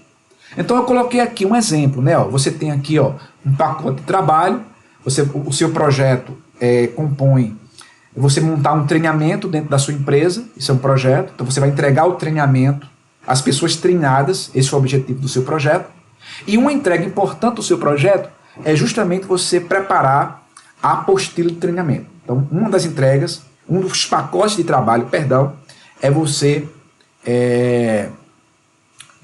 Então eu coloquei aqui um exemplo, né? Você tem aqui um pacote de trabalho, o seu projeto compõe você montar um treinamento dentro da sua empresa, isso é um projeto, então você vai entregar o treinamento às pessoas treinadas, esse é o objetivo do seu projeto. E uma entrega importante do seu projeto é justamente você preparar a apostila de treinamento. Então, uma das entregas, um dos pacotes de trabalho, é você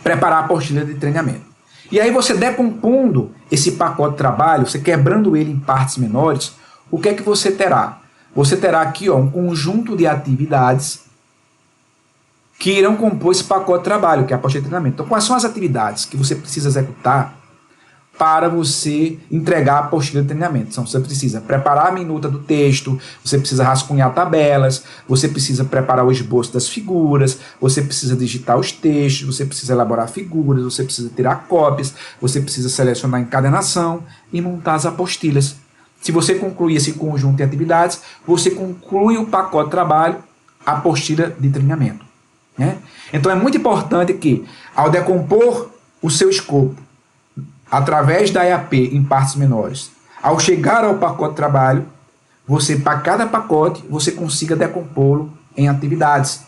preparar a apostila de treinamento. E aí você decompondo esse pacote de trabalho, você quebrando ele em partes menores, o que é que você terá? Você terá aqui um conjunto de atividades que irão compor esse pacote de trabalho, que é a apostila de treinamento. Então, quais são as atividades que você precisa executar para você entregar a apostila de treinamento? Então, você precisa preparar a minuta do texto, você precisa rascunhar tabelas, você precisa preparar o esboço das figuras, você precisa digitar os textos, você precisa elaborar figuras, você precisa tirar cópias, você precisa selecionar a encadernação e montar as apostilas. Se você concluir esse conjunto de atividades, você conclui o pacote de trabalho, a apostila de treinamento. Então é muito importante que, ao decompor o seu escopo através da EAP em partes menores, ao chegar ao pacote de trabalho, você, para cada pacote, você consiga decompô-lo em atividades.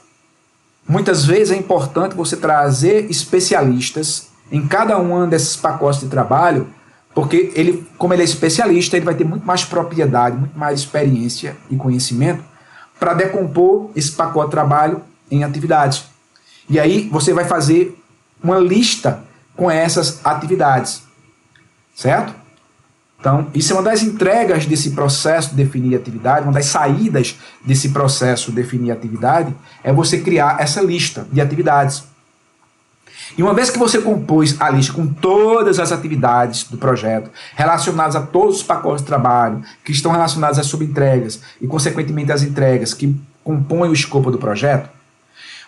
muitas vezes é importante você trazer especialistas em cada um desses pacotes de trabalho, porque ele, como ele é especialista, ele vai ter muito mais propriedade, muito mais experiência e conhecimento para decompor esse pacote de trabalho em atividades. E aí você vai fazer uma lista com essas atividades, certo? Então, isso é uma das entregas desse processo de definir atividade, uma das saídas desse processo de definir atividade, é você criar essa lista de atividades. E uma vez que você compôs a lista com todas as atividades do projeto, relacionadas a todos os pacotes de trabalho, que estão relacionados às subentregas e, consequentemente, às entregas que compõem o escopo do projeto,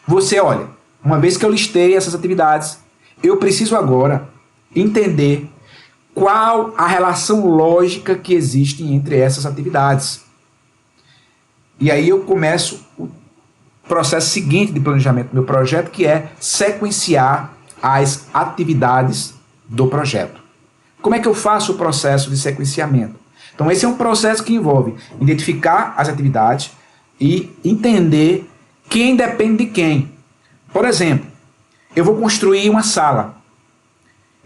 você, olha, uma vez que eu listei essas atividades, eu preciso agora entender qual a relação lógica que existe entre essas atividades. E aí eu começo o processo seguinte de planejamento do meu projeto, que é sequenciar as atividades do projeto. Como é que eu faço o processo de sequenciamento? Então esse é um processo que envolve identificar as atividades e entender quem depende de quem. Por exemplo, eu vou construir uma sala.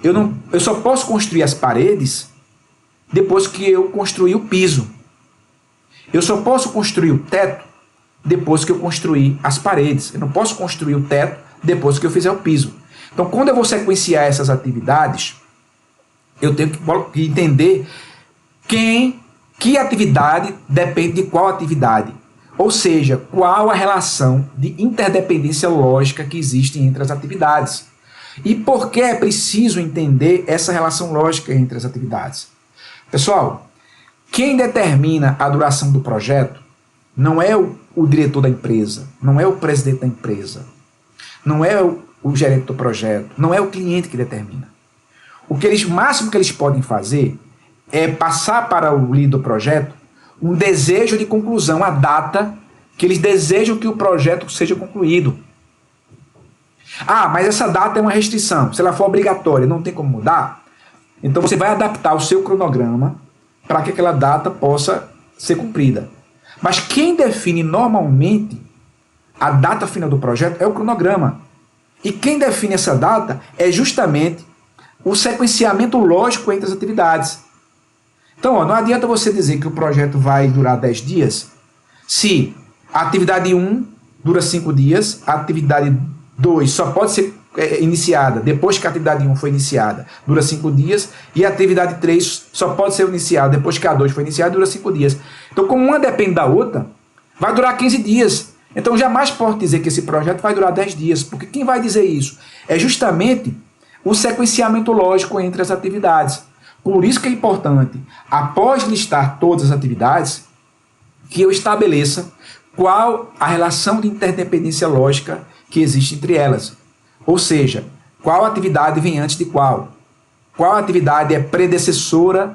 Eu só posso construir as paredes depois que eu construir o piso. Eu só posso construir o teto depois que eu construir as paredes. Eu não posso construir o teto depois que eu fizer o piso. Então, quando eu vou sequenciar essas atividades, eu tenho que entender que atividade depende de qual atividade. Ou seja, qual a relação de interdependência lógica que existe entre as atividades. E por que é preciso entender essa relação lógica entre as atividades? Pessoal, quem determina a duração do projeto não é o diretor da empresa, não é o presidente da empresa, não é o gerente do projeto, não é o cliente que determina. O máximo que eles podem fazer é passar para o líder do projeto um desejo de conclusão, a data que eles desejam que o projeto seja concluído. Ah, mas essa data é uma restrição. Se ela for obrigatória, não tem como mudar. Então você vai adaptar o seu cronograma para que aquela data possa ser cumprida. Mas quem define normalmente a data final do projeto é o cronograma. E quem define essa data é justamente o sequenciamento lógico entre as atividades. Então, não adianta você dizer que o projeto vai durar 10 dias se a atividade 1 dura 5 dias, a atividade 2 só pode ser iniciada depois que a atividade 1 foi iniciada, dura 5 dias, e a atividade 3 só pode ser iniciada depois que a 2 foi iniciada, dura 5 dias. Então, como uma depende da outra, vai durar 15 dias. Então, jamais pode dizer que esse projeto vai durar 10 dias, porque quem vai dizer isso é justamente o sequenciamento lógico entre as atividades. Por isso que é importante, após listar todas as atividades, que eu estabeleça qual a relação de interdependência lógica que existe entre elas. Ou seja, qual atividade vem antes de qual? Qual atividade é predecessora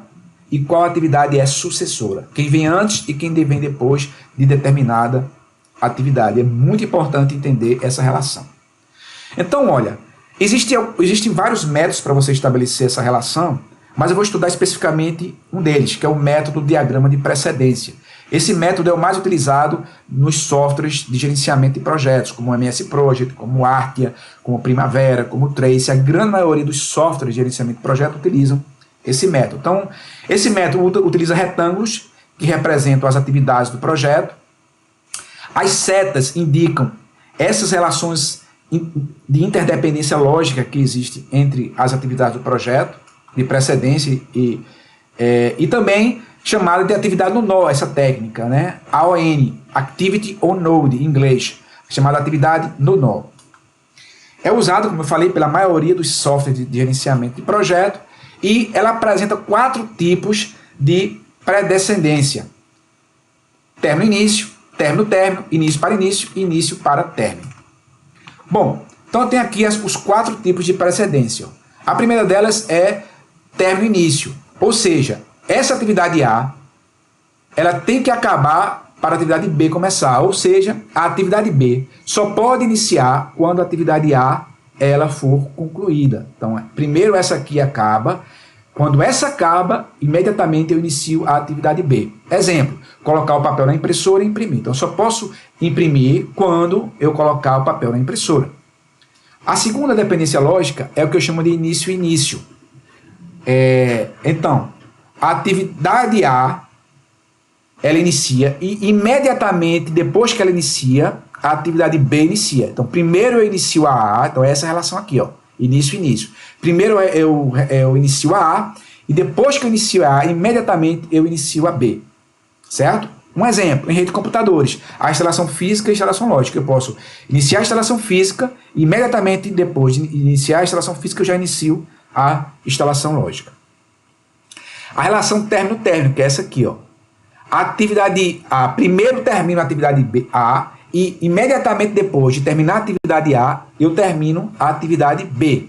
e qual atividade é sucessora? Quem vem antes e quem vem depois de determinada atividade. É muito importante entender essa relação. Então, olha, existem vários métodos para você estabelecer essa relação, mas eu vou estudar especificamente um deles, que é o método diagrama de precedência. Esse método é o mais utilizado nos softwares de gerenciamento de projetos, como o MS Project, como o Artia, como o Primavera, como o Trace. A grande maioria dos softwares de gerenciamento de projetos utilizam esse método. Então, esse método utiliza retângulos que representam as atividades do projeto. As setas indicam essas relações de interdependência lógica que existe entre as atividades do projeto, de precedência e também chamada de atividade no nó, essa técnica, né? AON, Activity on Node, em inglês, chamada atividade no nó. É usada, como eu falei, pela maioria dos softwares de gerenciamento de projeto e ela apresenta 4 tipos de predescendência. Término-início, término-término, início para início e início para término. Bom, então tem aqui os 4 tipos de precedência. A primeira delas é término-início, ou seja, essa atividade A, ela tem que acabar para a atividade B começar, ou seja, a atividade B só pode iniciar quando a atividade A ela for concluída. Então, primeiro essa aqui acaba, Quando essa acaba, imediatamente eu inicio a atividade B. Exemplo, colocar o papel na impressora e imprimir. Então, eu só posso imprimir quando eu colocar o papel na impressora. A segunda dependência lógica é o que eu chamo de início-início. Então, a atividade A, ela inicia e imediatamente depois que ela inicia, a atividade B inicia. Então, primeiro eu inicio a A, então é essa relação aqui, ó, início-início. Primeiro eu inicio a A e depois que eu inicio a A, imediatamente eu inicio a B, certo? Um exemplo, em rede de computadores, a instalação física e a instalação lógica. Eu posso iniciar a instalação física e imediatamente depois de iniciar a instalação física eu já inicio a instalação lógica. A relação término-término, que é essa aqui, ó. A atividade A, primeiro termino a atividade B, A, e imediatamente depois de terminar a atividade A, eu termino a atividade B.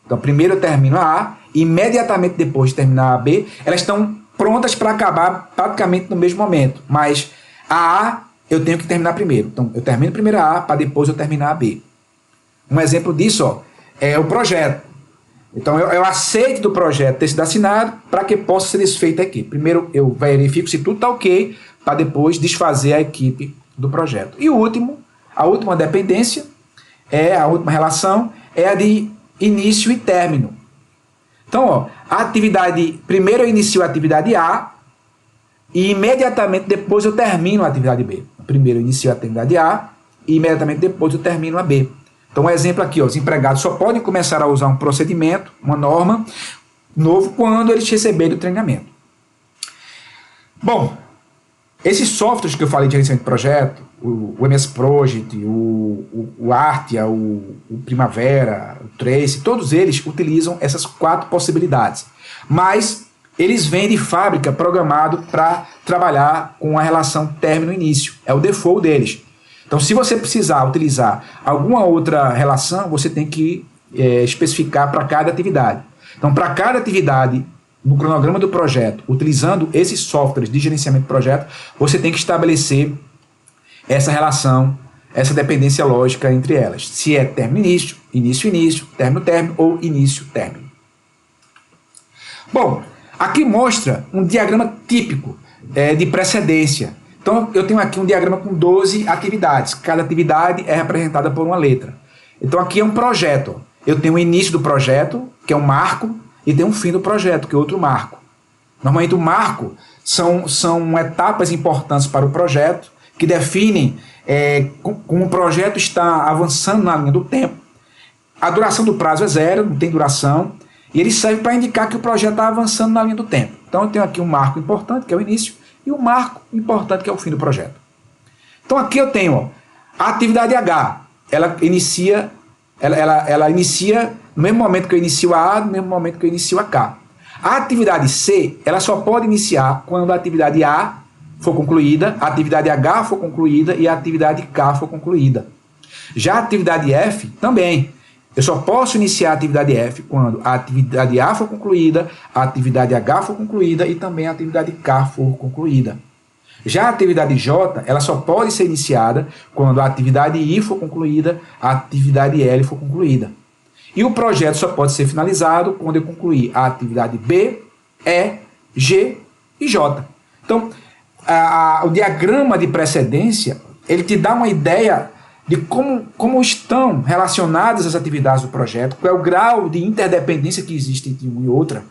Então, primeiro eu termino a A, e imediatamente depois de terminar a B, elas estão prontas para acabar praticamente no mesmo momento. Mas a A eu tenho que terminar primeiro. Então, eu termino primeiro a A, para depois eu terminar a B. Um exemplo disso, ó, é o projeto. Então, eu aceito do projeto ter sido assinado para que possa ser desfeita a equipe. Primeiro, eu verifico se tudo está ok, para depois desfazer a equipe do projeto. E a última dependência, a última relação, é a de início e término. Então, ó, primeiro eu inicio a atividade A e imediatamente depois eu termino a atividade B. Primeiro eu inicio a atividade A e imediatamente depois eu termino a B. Então, um exemplo aqui, ó, os empregados só podem começar a usar um procedimento, uma norma, novo, quando eles receberem o treinamento. Bom, esses softwares que eu falei de gerenciamento de projeto, o MS Project, o Artia, o Primavera, o Trace, todos eles utilizam essas 4 possibilidades. Mas eles vêm de fábrica programado para trabalhar com a relação término-início. É o default deles. Então, se você precisar utilizar alguma outra relação, você tem que especificar para cada atividade. Então, para cada atividade, no cronograma do projeto, utilizando esses softwares de gerenciamento de projeto, você tem que estabelecer essa relação, essa dependência lógica entre elas. Se é término-início, início-início, término-término ou início-término. Bom, aqui mostra um diagrama típico de precedência. Então, eu tenho aqui um diagrama com 12 atividades. Cada atividade é representada por uma letra. Então, aqui é um projeto. Eu tenho o início do projeto, que é um marco, e tem um fim do projeto, que é outro marco. Normalmente, o marco são etapas importantes para o projeto, que definem como o projeto está avançando na linha do tempo. A duração do prazo é 0, não tem duração, e ele serve para indicar que o projeto está avançando na linha do tempo. Então, eu tenho aqui um marco importante, que é o início, e um marco importante, que é o fim do projeto. Então, aqui eu tenho a atividade H. Ela inicia no mesmo momento que eu inicio a A, no mesmo momento que eu inicio a K. A atividade C, ela só pode iniciar quando a atividade A for concluída, a atividade H for concluída e a atividade K for concluída. Já a atividade F, também. Eu só posso iniciar a atividade F quando a atividade A for concluída, a atividade H for concluída e também a atividade K for concluída. Já a atividade J, ela só pode ser iniciada quando a atividade I for concluída, a atividade L for concluída. E o projeto só pode ser finalizado quando eu concluir a atividade B, E, G e J. Então, o diagrama de precedência, ele te dá uma ideia de como estão relacionadas as atividades do projeto, qual é o grau de interdependência que existe entre uma e outra,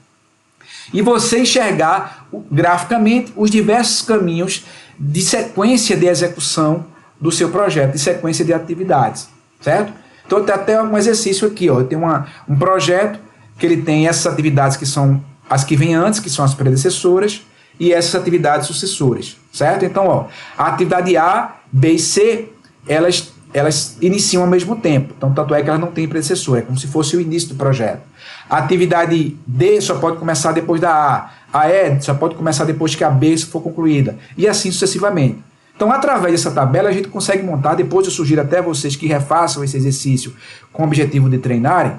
e você enxergar graficamente os diversos caminhos de sequência de execução do seu projeto, de sequência de atividades, certo? Então, tem até um exercício aqui, ó. Eu tenho um projeto que ele tem essas atividades que são as que vêm antes, que são as predecessoras, e essas atividades sucessoras, certo? Então, ó, a atividade A, B e C, elas iniciam ao mesmo tempo. Então, tanto é que elas não têm predecessor, é como se fosse o início do projeto. A atividade D só pode começar depois da A. A E só pode começar depois que a B for concluída. E assim sucessivamente. Então, através dessa tabela, a gente consegue montar, depois eu sugiro até vocês que refaçam esse exercício com o objetivo de treinarem,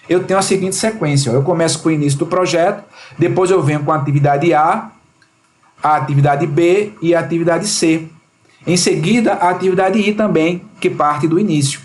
eu tenho a seguinte sequência. Ó. Eu começo com o início do projeto, depois eu venho com a atividade A atividade B e a atividade C. Em seguida, a atividade I também, que parte do início.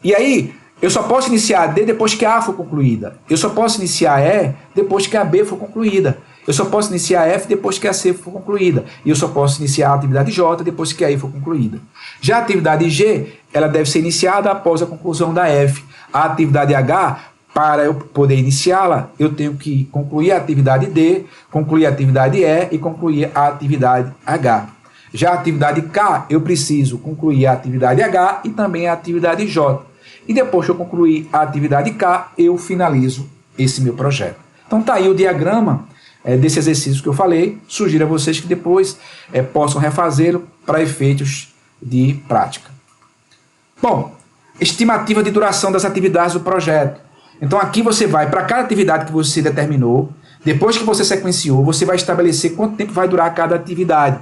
E aí, Eu só posso iniciar a D depois que a A for concluída. Eu só posso iniciar a E depois que a B for concluída. Eu só posso iniciar a F depois que a C for concluída. E eu só posso iniciar a atividade J depois que a I for concluída. Já a atividade G, ela deve ser iniciada após a conclusão da F. A atividade H, para eu poder iniciá-la, eu tenho que concluir a atividade D, concluir a atividade E e concluir a atividade H. Já a atividade K, eu preciso concluir a atividade H e também a atividade J. E depois que eu concluir a atividade K, eu finalizo esse meu projeto. Então tá aí o diagrama desse exercício que eu falei. Sugiro a vocês que depois possam refazê-lo para efeitos de prática. Bom, estimativa de duração das atividades do projeto. Então aqui você vai, para cada atividade que você determinou, depois que você sequenciou, você vai estabelecer quanto tempo vai durar cada atividade.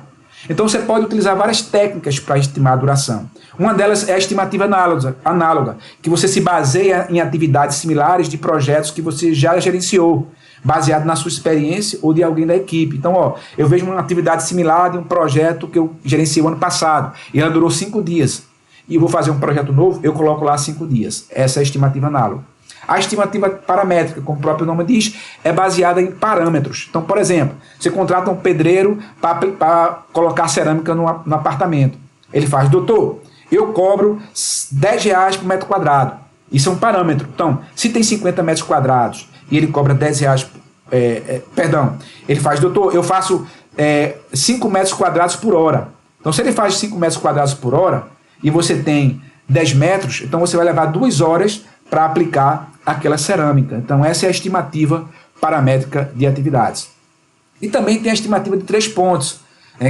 Então você pode utilizar várias técnicas para estimar a duração. Uma delas é a estimativa análoga, que você se baseia em atividades similares de projetos que você já gerenciou, baseado na sua experiência ou de alguém da equipe. Então, eu vejo uma atividade similar de um projeto que eu gerenciei o ano passado, e ela durou 5 dias. E eu vou fazer um projeto novo, eu coloco lá 5 dias. Essa é a estimativa análoga. A estimativa paramétrica, como o próprio nome diz, é baseada em parâmetros. Então, por exemplo, você contrata um pedreiro para colocar cerâmica no apartamento. Ele faz, doutor, eu cobro R$10 por metro quadrado. Isso é um parâmetro. Então, se tem 50 metros quadrados e ele cobra R$10, ele faz, doutor, eu faço 5 metros quadrados por hora. Então, se ele faz 5 metros quadrados por hora e você tem 10 metros, então você vai levar 2 horas para aplicar aquela cerâmica. Então essa é a estimativa paramétrica de atividades. E também tem a estimativa de 3 pontos,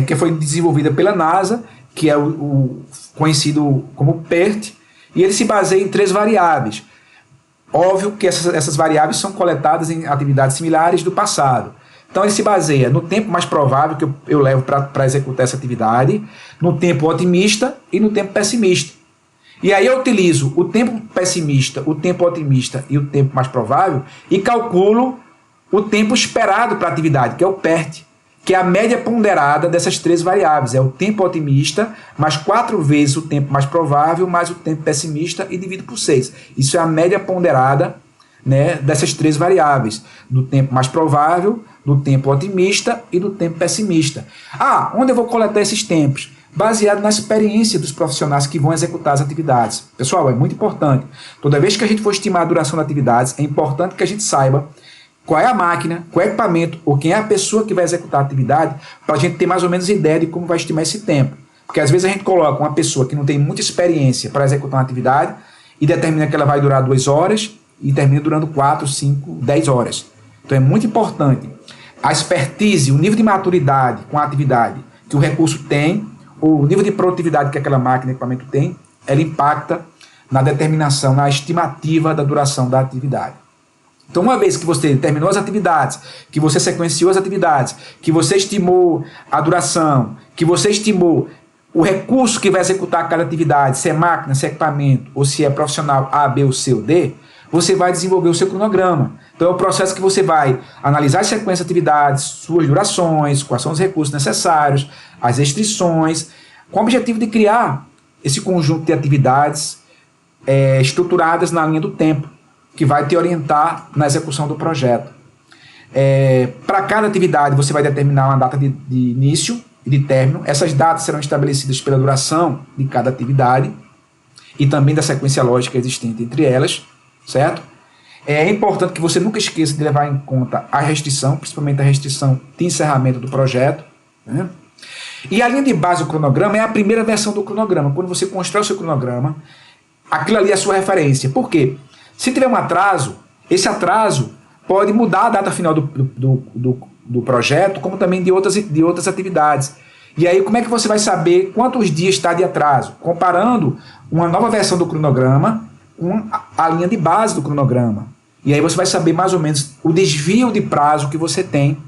que foi desenvolvida pela NASA, que é o conhecido como PERT, e ele se baseia em 3 variáveis. Óbvio que essas variáveis são coletadas em atividades similares do passado. Então ele se baseia no tempo mais provável que eu levo para executar essa atividade, no tempo otimista e no tempo pessimista. E aí eu utilizo o tempo pessimista, o tempo otimista e o tempo mais provável e calculo o tempo esperado para a atividade, que é o PERT, que é a média ponderada dessas 3 variáveis. É o tempo otimista mais 4 vezes o tempo mais provável mais o tempo pessimista e divido por 6. Isso é a média ponderada, dessas 3 variáveis, do tempo mais provável, do tempo otimista e do tempo pessimista. Onde eu vou coletar esses tempos? Baseado na experiência dos profissionais que vão executar as atividades. Pessoal, é muito importante. Toda vez que a gente for estimar a duração das atividades, é importante que a gente saiba qual é a máquina, qual é o equipamento ou quem é a pessoa que vai executar a atividade, para a gente ter mais ou menos ideia de como vai estimar esse tempo. Porque às vezes a gente coloca uma pessoa que não tem muita experiência para executar uma atividade e determina que ela vai durar 2 horas e termina durando 4, 5, 10 horas. Então é muito importante a expertise, o nível de maturidade com a atividade que o recurso tem, o nível de produtividade que aquela máquina, equipamento tem, ela impacta na determinação, na estimativa da duração da atividade. Então, uma vez que você terminou as atividades, que você sequenciou as atividades, que você estimou a duração, que você estimou o recurso que vai executar cada atividade, se é máquina, se é equipamento, ou se é profissional A, B, ou C ou D, você vai desenvolver o seu cronograma. Então é o processo que você vai analisar as sequências de atividades, suas durações, quais são os recursos necessários, as restrições, com o objetivo de criar esse conjunto de atividades estruturadas na linha do tempo, que vai te orientar na execução do projeto. Para cada atividade você vai determinar uma data de início e de término. Essas datas serão estabelecidas pela duração de cada atividade e também da sequência lógica existente entre elas, certo? É importante que você nunca esqueça de levar em conta a restrição, principalmente a restrição de encerramento do projeto, né? E a linha de base do cronograma é a primeira versão do cronograma. Quando você constrói o seu cronograma, aquilo ali é a sua referência. Por quê? Se tiver um atraso, esse atraso pode mudar a data final do projeto, como também de outras atividades. E aí, como é que você vai saber quantos dias está de atraso? Comparando uma nova versão do cronograma com a linha de base do cronograma. E aí você vai saber mais ou menos o desvio de prazo que você tem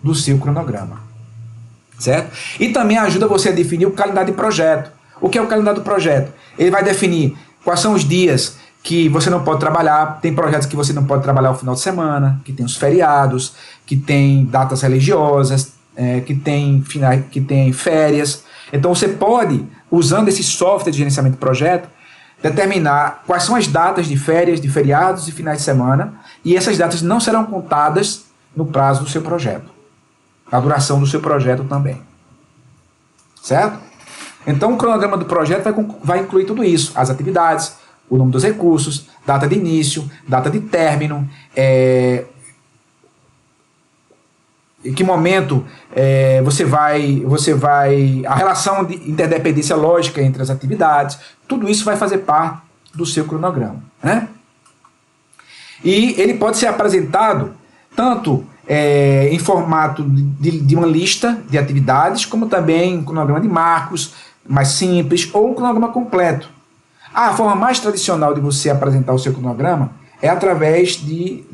do seu cronograma. Certo? E também ajuda você a definir o calendário de projeto. O que é o calendário do projeto? Ele vai definir quais são os dias que você não pode trabalhar. Tem projetos que você não pode trabalhar o final de semana, que tem os feriados, que tem datas religiosas, que tem férias. Então você pode, usando esse software de gerenciamento de projeto, determinar quais são as datas de férias, de feriados e finais de semana, e essas datas não serão contadas no prazo do seu projeto, a duração do seu projeto também. Certo? Então o cronograma do projeto vai incluir tudo isso, as atividades, o nome dos recursos, data de início, data de término, em que momento você vai, a relação de interdependência lógica entre as atividades, tudo isso vai fazer parte do seu cronograma, né? E ele pode ser apresentado tanto em formato de uma lista de atividades, como também um cronograma de marcos, mais simples, ou um cronograma completo. A forma mais tradicional de você apresentar o seu cronograma é através de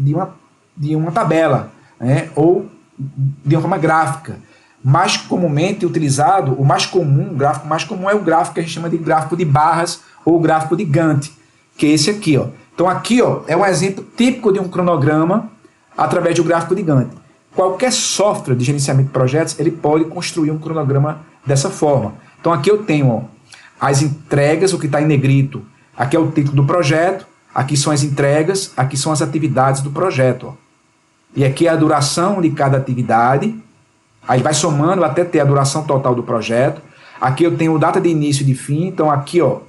uma tabela, né? Ou de uma forma gráfica. Mais comumente utilizado, o gráfico mais comum é o gráfico que a gente chama de gráfico de barras ou gráfico de Gantt, que é esse aqui, ó. Então aqui, ó, é um exemplo típico de um cronograma através do gráfico de Gantt. Qualquer software de gerenciamento de projetos, ele pode construir um cronograma dessa forma. Então aqui eu tenho, ó, as entregas, o que está em negrito, aqui é o título do projeto, aqui são as entregas, aqui são as atividades do projeto, ó. E aqui é a duração de cada atividade, aí vai somando até ter a duração total do projeto. Aqui eu tenho data de início e de fim, então aqui, ó,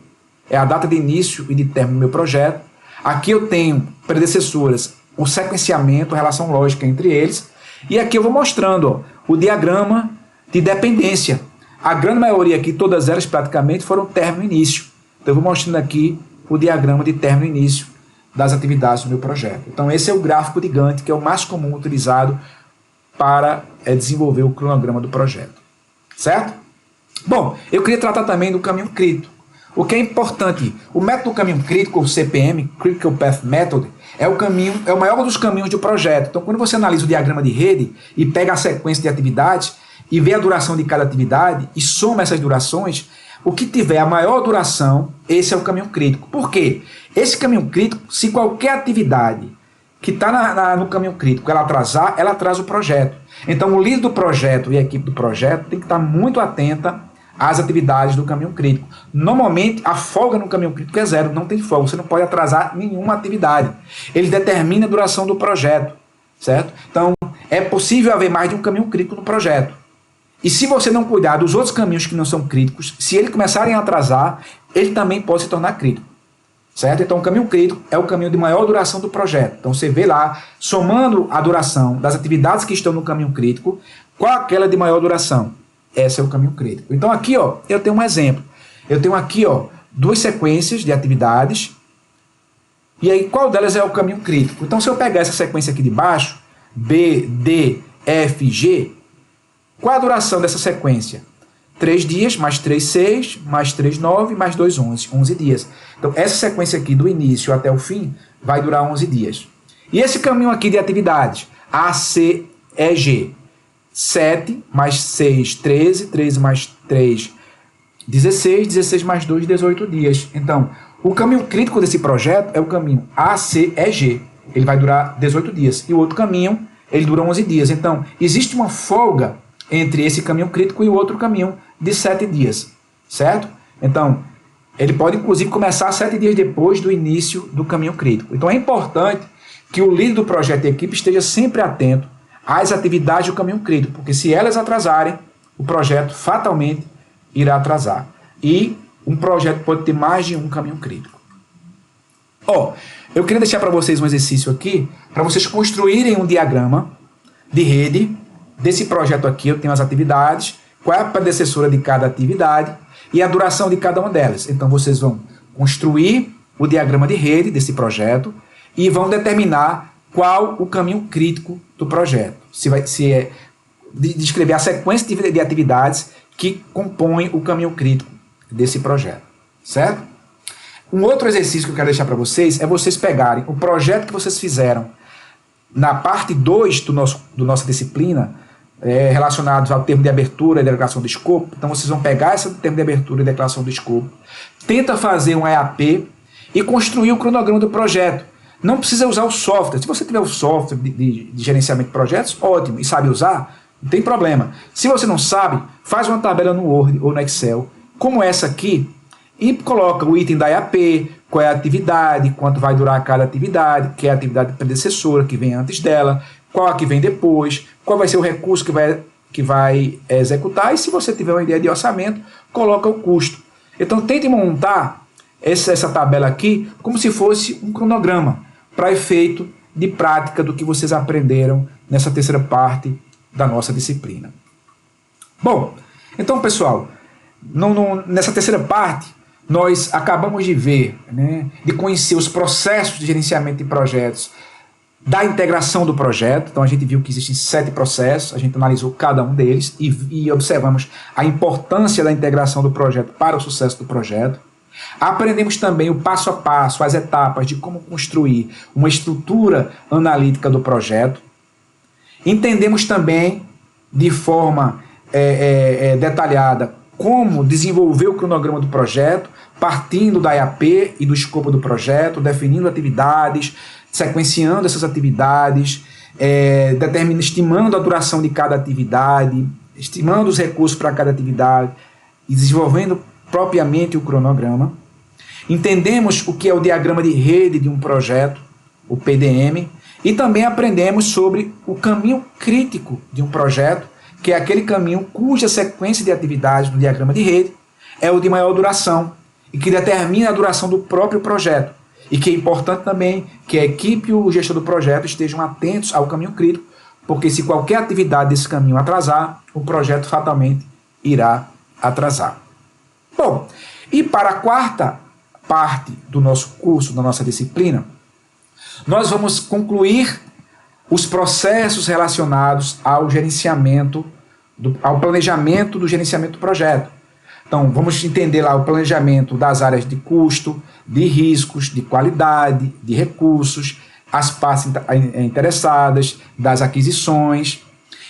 é a data de início e de término do meu projeto. Aqui eu tenho predecessoras, o sequenciamento, a relação lógica entre eles. E aqui eu vou mostrando, ó, o diagrama de dependência. A grande maioria aqui, todas elas praticamente, foram término e início. Então eu vou mostrando aqui o diagrama de término e início das atividades do meu projeto. Então esse é o gráfico de Gantt, que é o mais comum utilizado para desenvolver o cronograma do projeto. Certo? Bom, eu queria tratar também do caminho crítico. O que é importante, o método do caminho crítico, o CPM, Critical Path Method, é o maior dos caminhos do projeto. Então quando você analisa o diagrama de rede e pega a sequência de atividades e vê a duração de cada atividade e soma essas durações, o que tiver a maior duração, esse é o caminho crítico. Por quê? Esse caminho crítico, se qualquer atividade que está no caminho crítico ela atrasar, ela atrasa o projeto. Então o líder do projeto e a equipe do projeto tem que estar muito atenta às atividades do caminho crítico. Normalmente a folga no caminho crítico é zero, não tem folga, você não pode atrasar nenhuma atividade. Ele determina a duração do projeto, certo? Então é possível haver mais de um caminho crítico no projeto. E se você não cuidar dos outros caminhos que não são críticos, se eles começarem a atrasar, ele também pode se tornar crítico. Certo? Então o caminho crítico é o caminho de maior duração do projeto. Então você vê lá, somando a duração das atividades que estão no caminho crítico, qual aquela de maior duração? Esse é o caminho crítico. Então aqui, ó, eu tenho um exemplo. Eu tenho aqui, ó, duas sequências de atividades. E aí qual delas é o caminho crítico? Então se eu pegar essa sequência aqui de baixo, B, D, F, G, qual a duração dessa sequência? 3 dias, mais 3, 6, mais 3, 9, mais 2, 11. 11 dias. Então, essa sequência aqui, do início até o fim, vai durar 11 dias. E esse caminho aqui de atividades, A, C, E, G. 7, mais 6, 13, 13 mais 3, 16, 16 mais 2, 18 dias. Então, o caminho crítico desse projeto é o caminho A, C, E, G. Ele vai durar 18 dias. E o outro caminho, ele dura 11 dias. Então, existe uma folga entre esse caminho crítico e o outro caminho de 7 dias, certo? Então, ele pode inclusive começar 7 dias depois do início do caminho crítico. Então é importante que o líder do projeto e a equipe esteja sempre atento às atividades do caminho crítico, porque se elas atrasarem, o projeto fatalmente irá atrasar. E um projeto pode ter mais de um caminho crítico. Ó, eu queria deixar para vocês um exercício aqui, para vocês construírem um diagrama de rede desse projeto aqui. Eu tenho as atividades, qual é a predecessora de cada atividade e a duração de cada uma delas. Então vocês vão construir o diagrama de rede desse projeto e vão determinar qual o caminho crítico do projeto. Se é descrever a sequência de atividades que compõem o caminho crítico desse projeto, certo? Um outro exercício que eu quero deixar para vocês é vocês pegarem o projeto que vocês fizeram na parte 2 do nossa disciplina, relacionados ao termo de abertura e declaração de escopo. Então vocês vão pegar esse termo de abertura e declaração de escopo, tenta fazer um EAP e construir o cronograma do projeto. Não precisa usar o software. Se você tiver o software de gerenciamento de projetos, ótimo, e sabe usar, não tem problema. Se você não sabe, faz uma tabela no Word ou no Excel, como essa aqui, e coloca o item da IAP, qual é a atividade, quanto vai durar cada atividade, que é a atividade predecessora, que vem antes dela, qual a que vem depois, qual vai ser o recurso que vai executar, e se você tiver uma ideia de orçamento, coloca o custo. Então tente montar essa tabela aqui como se fosse um cronograma, para efeito de prática do que vocês aprenderam nessa terceira parte da nossa disciplina. Bom, então pessoal, nessa terceira parte, nós acabamos de ver, de conhecer os processos de gerenciamento de projetos, da integração do projeto. Então a gente viu que existem 7 processos, a gente analisou cada um deles e observamos a importância da integração do projeto para o sucesso do projeto. Aprendemos também o passo a passo, as etapas de como construir uma estrutura analítica do projeto. Entendemos também de forma detalhada como desenvolver o cronograma do projeto, partindo da IAP e do escopo do projeto, definindo atividades, sequenciando essas atividades, estimando a duração de cada atividade, estimando os recursos para cada atividade e desenvolvendo propriamente o cronograma. Entendemos o que é o diagrama de rede de um projeto, o PDM, e também aprendemos sobre o caminho crítico de um projeto, que é aquele caminho cuja sequência de atividades do diagrama de rede é o de maior duração e que determina a duração do próprio projeto. E que é importante também que a equipe e o gestor do projeto estejam atentos ao caminho crítico, porque se qualquer atividade desse caminho atrasar, o projeto fatalmente irá atrasar. Bom, e para a quarta parte do nosso curso, da nossa disciplina, nós vamos concluir os processos relacionados ao gerenciamento, ao planejamento do gerenciamento do projeto. Então, vamos entender lá o planejamento das áreas de custo, de riscos, de qualidade, de recursos, as partes interessadas, das aquisições.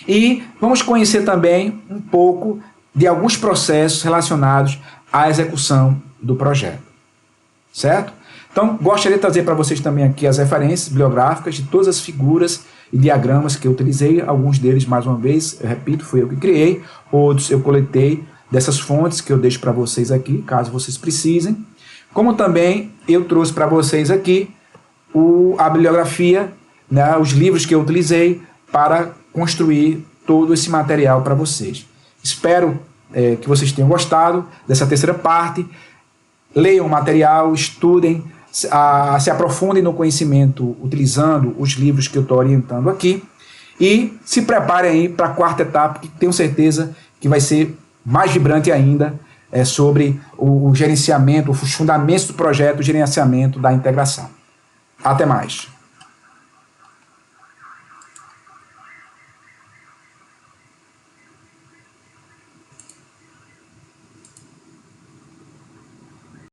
E vamos conhecer também um pouco de alguns processos relacionados à execução do projeto. Certo? Então, gostaria de trazer para vocês também aqui as referências bibliográficas de todas as figuras e diagramas que eu utilizei. Alguns deles, mais uma vez, eu repito, fui eu que criei. Outros eu coletei dessas fontes que eu deixo para vocês aqui, caso vocês precisem. Como também eu trouxe para vocês aqui a bibliografia, os livros que eu utilizei para construir todo esse material para vocês. Espero que vocês tenham gostado dessa terceira parte. Leiam o material, estudem, se aprofundem no conhecimento utilizando os livros que eu estou orientando aqui e se preparem aí para a quarta etapa, que tenho certeza que vai ser mais vibrante ainda, sobre o gerenciamento, os fundamentos do projeto, o gerenciamento da integração. Até mais!